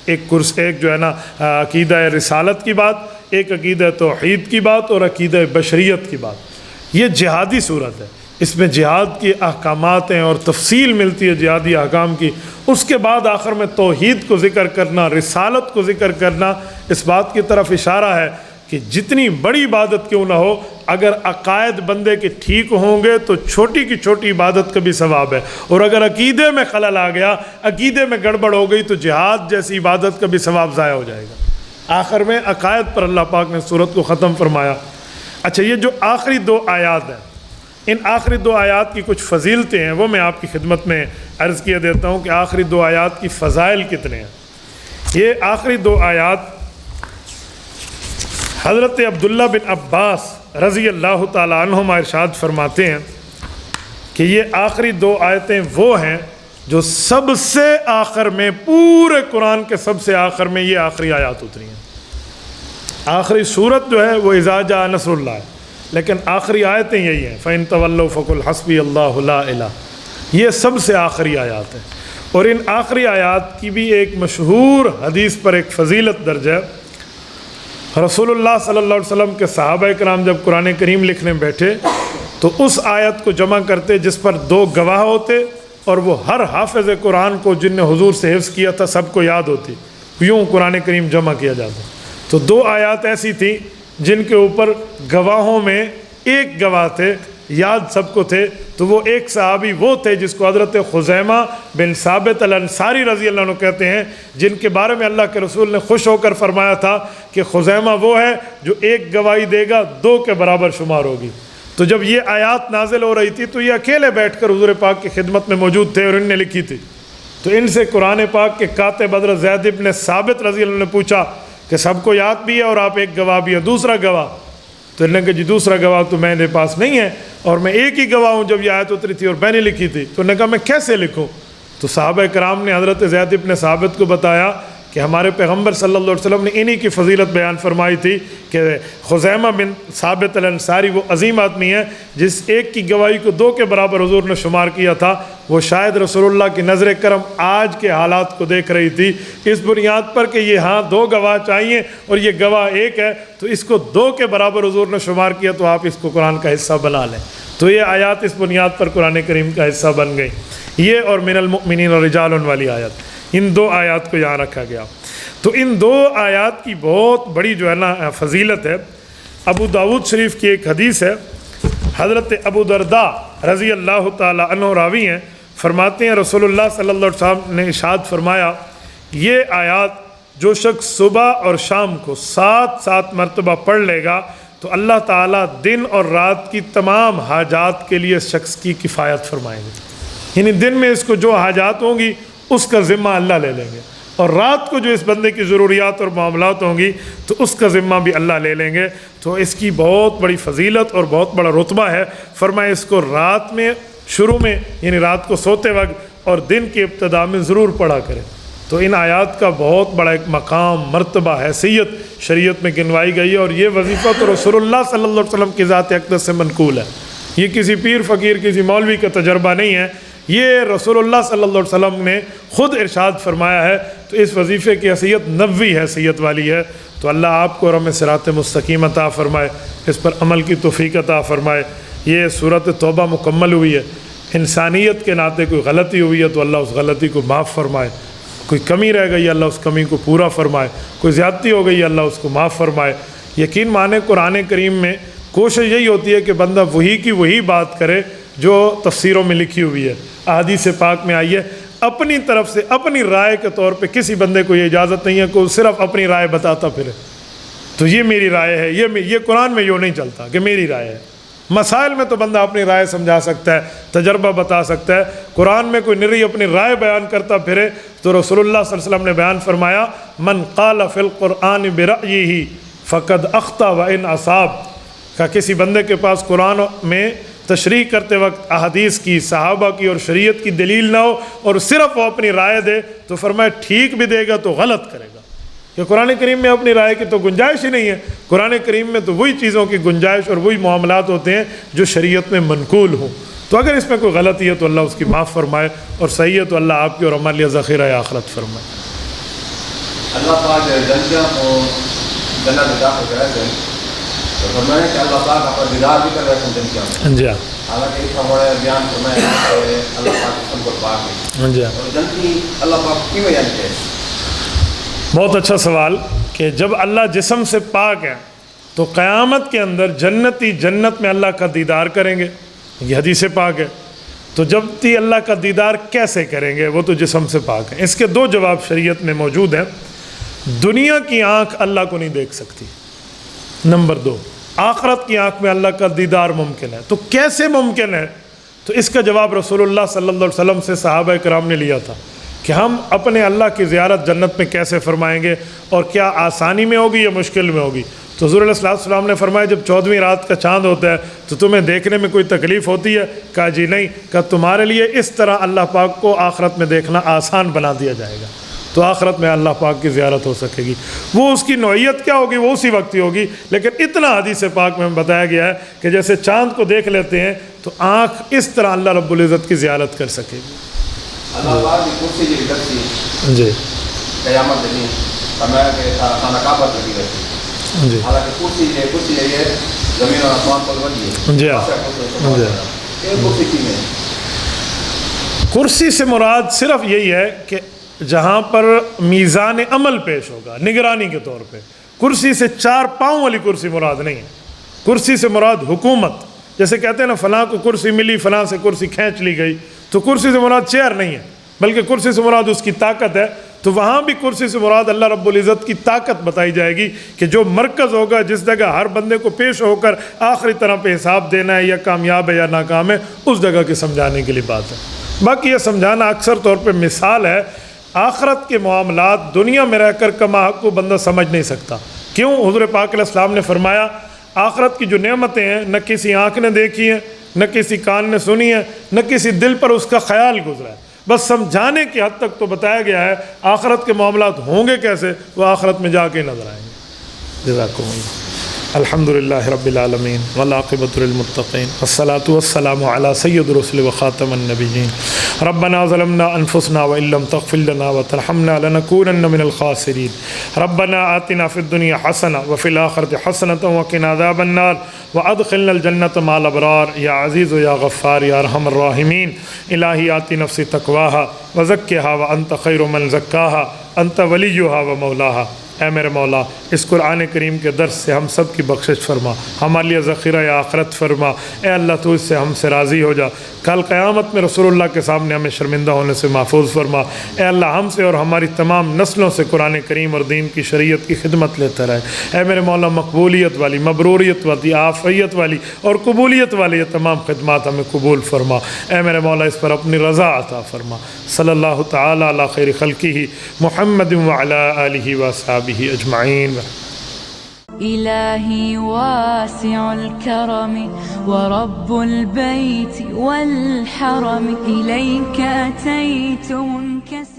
ایک جو ہے نا عقیدہ رسالت کی بات، ایک عقیدہ توحید کی بات اور عقیدہ بشریت کی بات۔ یہ جہادی صورت ہے، اس میں جہاد کی احکامات ہیں اور تفصیل ملتی ہے جہادی احکام کی۔ اس کے بعد آخر میں توحید کو ذکر کرنا، رسالت کو ذکر کرنا، اس بات کی طرف اشارہ ہے کہ جتنی بڑی عبادت کیوں نہ ہو، اگر عقائد بندے کے ٹھیک ہوں گے تو چھوٹی کی چھوٹی عبادت کا بھی ثواب ہے، اور اگر عقیدے میں خلل آ گیا، عقیدے میں گڑبڑ ہو گئی، تو جہاد جیسی عبادت کا بھی ثواب ضائع ہو جائے گا۔ آخر میں عقائد پر اللہ پاک نے سورت کو ختم فرمایا۔ اچھا، یہ جو آخری 2 آیات ہیں، ان آخری 2 آیات کی کچھ فضیلتیں ہیں، وہ میں آپ کی خدمت میں عرض کیے دیتا ہوں کہ آخری 2 آیات کی فضائل کتنے ہیں۔ یہ آخری 2 آیات حضرت عبداللہ بن عباس رضی اللہ تعالیٰ عنہما ارشاد فرماتے ہیں کہ یہ آخری 2 آیتیں وہ ہیں جو سب سے آخر میں، پورے قرآن کے سب سے آخر میں یہ آخری آیات اتری ہیں۔ آخری صورت جو ہے وہ اذا جاء نصر اللہ ہے، لیکن آخری آیتیں یہی ہیں، فَإِن تَوَلَّوْا فَقُلْ حَسْبِيَ اللَّهُ لَا إِلَٰهَ۔ یہ سب سے آخری آیات ہیں، اور ان آخری آیات کی بھی ایک مشہور حدیث پر ایک فضیلت درج ہے۔ رسول اللہ صلی اللہ علیہ وسلم کے صحابہ کرام جب قرآن کریم لکھنے بیٹھے تو اس آیت کو جمع کرتے جس پر 2 گواہ ہوتے، اور وہ ہر حافظ قرآن کو جن نے حضور سے حفظ کیا تھا سب کو یاد ہوتی، یوں قرآن کریم جمع کیا جاتا۔ تو 2 آیات ایسی تھیں جن کے اوپر گواہوں میں ایک گواہ تھے، یاد سب کو تھے، تو وہ ایک صحابی وہ تھے جس کو حضرت خزیمہ بن ثابت الانصاری رضی اللہ عنہ کہتے ہیں، جن کے بارے میں اللہ کے رسول نے خوش ہو کر فرمایا تھا کہ خزیمہ وہ ہے جو ایک گواہی دے گا 2 کے برابر شمار ہوگی۔ تو جب یہ آیات نازل ہو رہی تھی تو یہ اکیلے بیٹھ کر حضور پاک کی خدمت میں موجود تھے اور ان نے لکھی تھی۔ تو ان سے قرآن پاک کے کاتب حضرت زید بن ثابت رضی اللہ عنہ نے پوچھا کہ سب کو یاد بھی ہے اور آپ ایک گواہ بھی ہے، دوسرا گواہ؟ تو انہوں نے کہا جی دوسرا گواہ تو میرے پاس نہیں ہے، اور میں ایک ہی گواہ ہوں جب یہ آیت اتری تھی اور میں نے لکھی تھی۔ تو انہوں نے کہا میں کیسے لکھوں؟ تو صحابہ کرام نے حضرت زید بن ثابت کو بتایا کہ ہمارے پیغمبر صلی اللہ علیہ وسلم نے انہی کی فضیلت بیان فرمائی تھی کہ خزیمہ بن ثابت الانصاری وہ عظیم آدمی ہے جس ایک کی گواہی کو 2 کے برابر حضور نے شمار کیا تھا۔ وہ شاید رسول اللہ کی نظر کرم آج کے حالات کو دیکھ رہی تھی، اس بنیاد پر کہ یہ ہاں 2 گواہ چاہیے اور یہ گواہ ایک ہے، تو اس کو 2 کے برابر حضور نے شمار کیا، تو آپ اس کو قرآن کا حصہ بنا لیں۔ تو یہ آیات اس بنیاد پر قرآن کریم کا حصہ بن گئی، یہ اور من المؤمنین رجال والی آیت، ان 2 آیات کو یہاں رکھا گیا۔ تو ان 2 آیات کی بہت بڑی جو ہے نا فضیلت ہے۔ ابو داود شریف کی ایک حدیث ہے، حضرت ابو درداء رضی اللہ تعالی عنہ راوی ہیں، فرماتے ہیں رسول اللہ صلی اللہ علیہ وسلم نے ارشاد فرمایا، یہ آیات جو شخص صبح اور شام کو 7 مرتبہ پڑھ لے گا تو اللہ تعالیٰ دن اور رات کی تمام حاجات کے لیے اس شخص کی کفایت فرمائیں گے۔ یعنی دن میں اس کو جو حاجات ہوں گی اس کا ذمہ اللہ لے لیں گے، اور رات کو جو اس بندے کی ضروریات اور معاملات ہوں گی تو اس کا ذمہ بھی اللہ لے لیں گے۔ تو اس کی بہت بڑی فضیلت اور بہت بڑا رتبہ ہے۔ فرمائے اس کو رات میں شروع میں، یعنی رات کو سوتے وقت، اور دن کی ابتدا میں ضرور پڑھا کریں۔ تو ان آیات کا بہت بڑا ایک مقام، مرتبہ، حیثیت شریعت میں گنوائی گئی ہے، اور یہ وظیفہ تو رسول اللہ صلی اللہ علیہ وسلم کی ذات اقدس سے منقول ہے، یہ کسی پیر فقیر کسی مولوی کا تجربہ نہیں ہے، یہ رسول اللہ صلی اللہ علیہ وسلم نے خود ارشاد فرمایا ہے۔ تو اس وظیفے کی حیثیت نبوی حیثیت والی ہے، تو اللہ آپ کو اور ہمیں صراط مستقیم عطا فرمائے، اس پر عمل کی توفیق عطا فرمائے۔ یہ سورۃ توبہ مکمل ہوئی ہے، انسانیت کے ناطے کوئی غلطی ہوئی ہے تو اللہ اس غلطی کو معاف فرمائے، کوئی کمی رہ گئی اللہ اس کمی کو پورا فرمائے، کوئی زیادتی ہو گئی اللہ اس کو معاف فرمائے۔ یقین مانے قرآن کریم میں کوشش یہی ہوتی ہے کہ بندہ وہی کی وہی بات کرے جو تفسیروں میں لکھی ہوئی ہے، احادیث پاک میں آئی ہے۔ اپنی طرف سے اپنی رائے کے طور پہ کسی بندے کو یہ اجازت نہیں ہے کہ وہ صرف اپنی رائے بتاتا پھرے، تو یہ میری رائے ہے، یہ قرآن میں یوں نہیں چلتا کہ میری رائے ہے۔ مسائل میں تو بندہ اپنی رائے سمجھا سکتا ہے، تجربہ بتا سکتا ہے، قرآن میں کوئی نری اپنی رائے بیان کرتا پھرے تو رسول اللہ صلی اللہ علیہ وسلم نے بیان فرمایا من قال فی القرآن برأیہ فقد اخطا وان اصاب، کہ کسی بندے کے پاس قرآن میں تشریح کرتے وقت احادیث کی، صحابہ کی اور شریعت کی دلیل نہ ہو اور صرف وہ اپنی رائے دے تو فرمایا ٹھیک بھی دے گا تو غلط کرے گا، کہ قرآن کریم میں اپنی رائے کی تو گنجائش ہی نہیں ہے۔ قرآن کریم میں تو وہی چیزوں کی گنجائش اور وہی معاملات ہوتے ہیں جو شریعت میں منقول ہوں، تو اگر اس میں کوئی غلطی ہے تو اللہ اس کی معاف فرمائے، اور صحیح ہے تو اللہ آپ کی اور ہمارے لیے ذخیرہ آخرت فرمائے۔ اللہ پاک جنتیوں کو جنت میں داخل کرائے تھے تو فرمایا کہ اللہ پاک اپنا دیدار بھی کر رہے ہیں جنتیوں، جی ہاں، حالانکہ اس ہمارے بیان فرمایا کہ اللہ پاک جسم کو پاک ہے، جی ہاں، اور جنتی اللہ پاک کی وجہ سے۔ بہت اچھا سوال کہ جب اللہ جسم سے پاک ہے تو قیامت کے اندر جنتی جنت میں اللہ کا دیدار کریں گے، یہ حدیث پاک ہے، تو جب تی اللہ کا دیدار کیسے کریں گے؟ وہ تو جسم سے پاک ہے۔ اس کے دو جواب شریعت میں موجود ہیں۔ دنیا کی آنکھ اللہ کو نہیں دیکھ سکتی، نمبر دو آخرت کی آنکھ میں اللہ کا دیدار ممکن ہے۔ تو کیسے ممکن ہے؟ تو اس کا جواب رسول اللہ صلی اللہ علیہ وسلم سے صحابہ کرام نے لیا تھا کہ ہم اپنے اللہ کی زیارت جنت میں کیسے فرمائیں گے، اور کیا آسانی میں ہوگی یا مشکل میں ہوگی؟ تو حضور علیہ السلام نے فرمایا جب 14ویں رات کا چاند ہوتا ہے تو تمہیں دیکھنے میں کوئی تکلیف ہوتی ہے؟ کہا جی نہیں۔ کہا تمہارے لیے اس طرح اللہ پاک کو آخرت میں دیکھنا آسان بنا دیا جائے گا، تو آخرت میں اللہ پاک کی زیارت ہو سکے گی۔ وہ اس کی نوعیت کیا ہوگی وہ اسی وقت ہی ہوگی، لیکن اتنا حدیث پاک میں بتایا گیا ہے کہ جیسے چاند کو دیکھ لیتے ہیں تو آنکھ اس طرح اللہ رب العزت کی زیارت کر سکے گی۔ اللہ پاک کی کرسی جو کرسی جی قیامت دن فرمایا کہ خانہ کعبہ لگی رہتی، جی حالانکہ کرسی یہ زمین اور آسمان پر بنی ہے۔ جی ہاں، جی ہاں۔ کرسی کی میں کرسی سے مراد صرف یہی ہے کہ جہاں پر میزان عمل پیش ہوگا نگرانی کے طور پہ، کرسی سے 4 پاؤں والی کرسی مراد نہیں ہے۔ کرسی سے مراد حکومت، جیسے کہتے ہیں نا فلاں کو کرسی ملی، فلاں سے کرسی کھینچ لی گئی، تو کرسی سے مراد چیئر نہیں ہے، بلکہ کرسی سے مراد اس کی طاقت ہے۔ تو وہاں بھی کرسی سے مراد اللہ رب العزت کی طاقت بتائی جائے گی کہ جو مرکز ہوگا، جس جگہ ہر بندے کو پیش ہو کر آخری طرح پہ حساب دینا ہے، یا کامیاب ہے یا ناکام ہے، اس جگہ کے سمجھانے کے لیے بات ہے۔ باقی یہ سمجھانا اکثر طور پہ مثال ہے، آخرت کے معاملات دنیا میں رہ کر کما حق کو بندہ سمجھ نہیں سکتا۔ کیوں؟ حضور پاک علیہ السلام نے فرمایا آخرت کی جو نعمتیں ہیں نہ کسی آنکھ نے دیکھی ہیں، نہ کسی کان نے سنی ہے، نہ کسی دل پر اس کا خیال گزرا ہے، بس سمجھانے کی حد تک تو بتایا گیا ہے۔ آخرت کے معاملات ہوں گے کیسے، وہ آخرت میں جا کے نظر آئیں گے۔ جزاکم اللہ۔ الحمدللہ رب العالمین والعاقبۃ للمتقین والصلاة والسلام علی سید الرسل وخاتم النبیین۔ ربنا ظلمنا انفسنا وان لم تغفر لنا وترحمنا لنکونن من الخاسرین۔ ربنا آتنا فی الدنیا حسنہ وفی الآخرۃ حسنۃ وقنا عذاب النار وادخلنا الجنۃ مع الابرار یا عزیز یا غفار یا ارحم الراحمین۔ الہی آتی نفسی تقواها وزکھها وانت خیر من زکاها انت ولیها ومولاها۔ اے میرے مولا اس قرآن کریم کے درس سے ہم سب کی بخشش فرما، ہمارے لیے ذخیرہ آخرت فرما۔ اے اللہ تو اس سے ہم سے راضی ہو جا، کل قیامت میں رسول اللہ کے سامنے ہمیں شرمندہ ہونے سے محفوظ فرما۔ اے اللہ ہم سے اور ہماری تمام نسلوں سے قرآن کریم اور دین کی شریعت کی خدمت لیتا رہے۔ اے میرے مولا مقبولیت والی، مبروریت والی، عافیت والی اور قبولیت والی یہ تمام خدمات ہمیں قبول فرما۔ اے میرے مولا اس پر اپنی رضا عطا فرما۔ صلی اللہ تعالی علی خیر خلقہ محمد وعلی آلہ وصحبہ اجمعین۔ إلهي واسع الكرم ورب البيت والحرم إليك أتيت منكسرا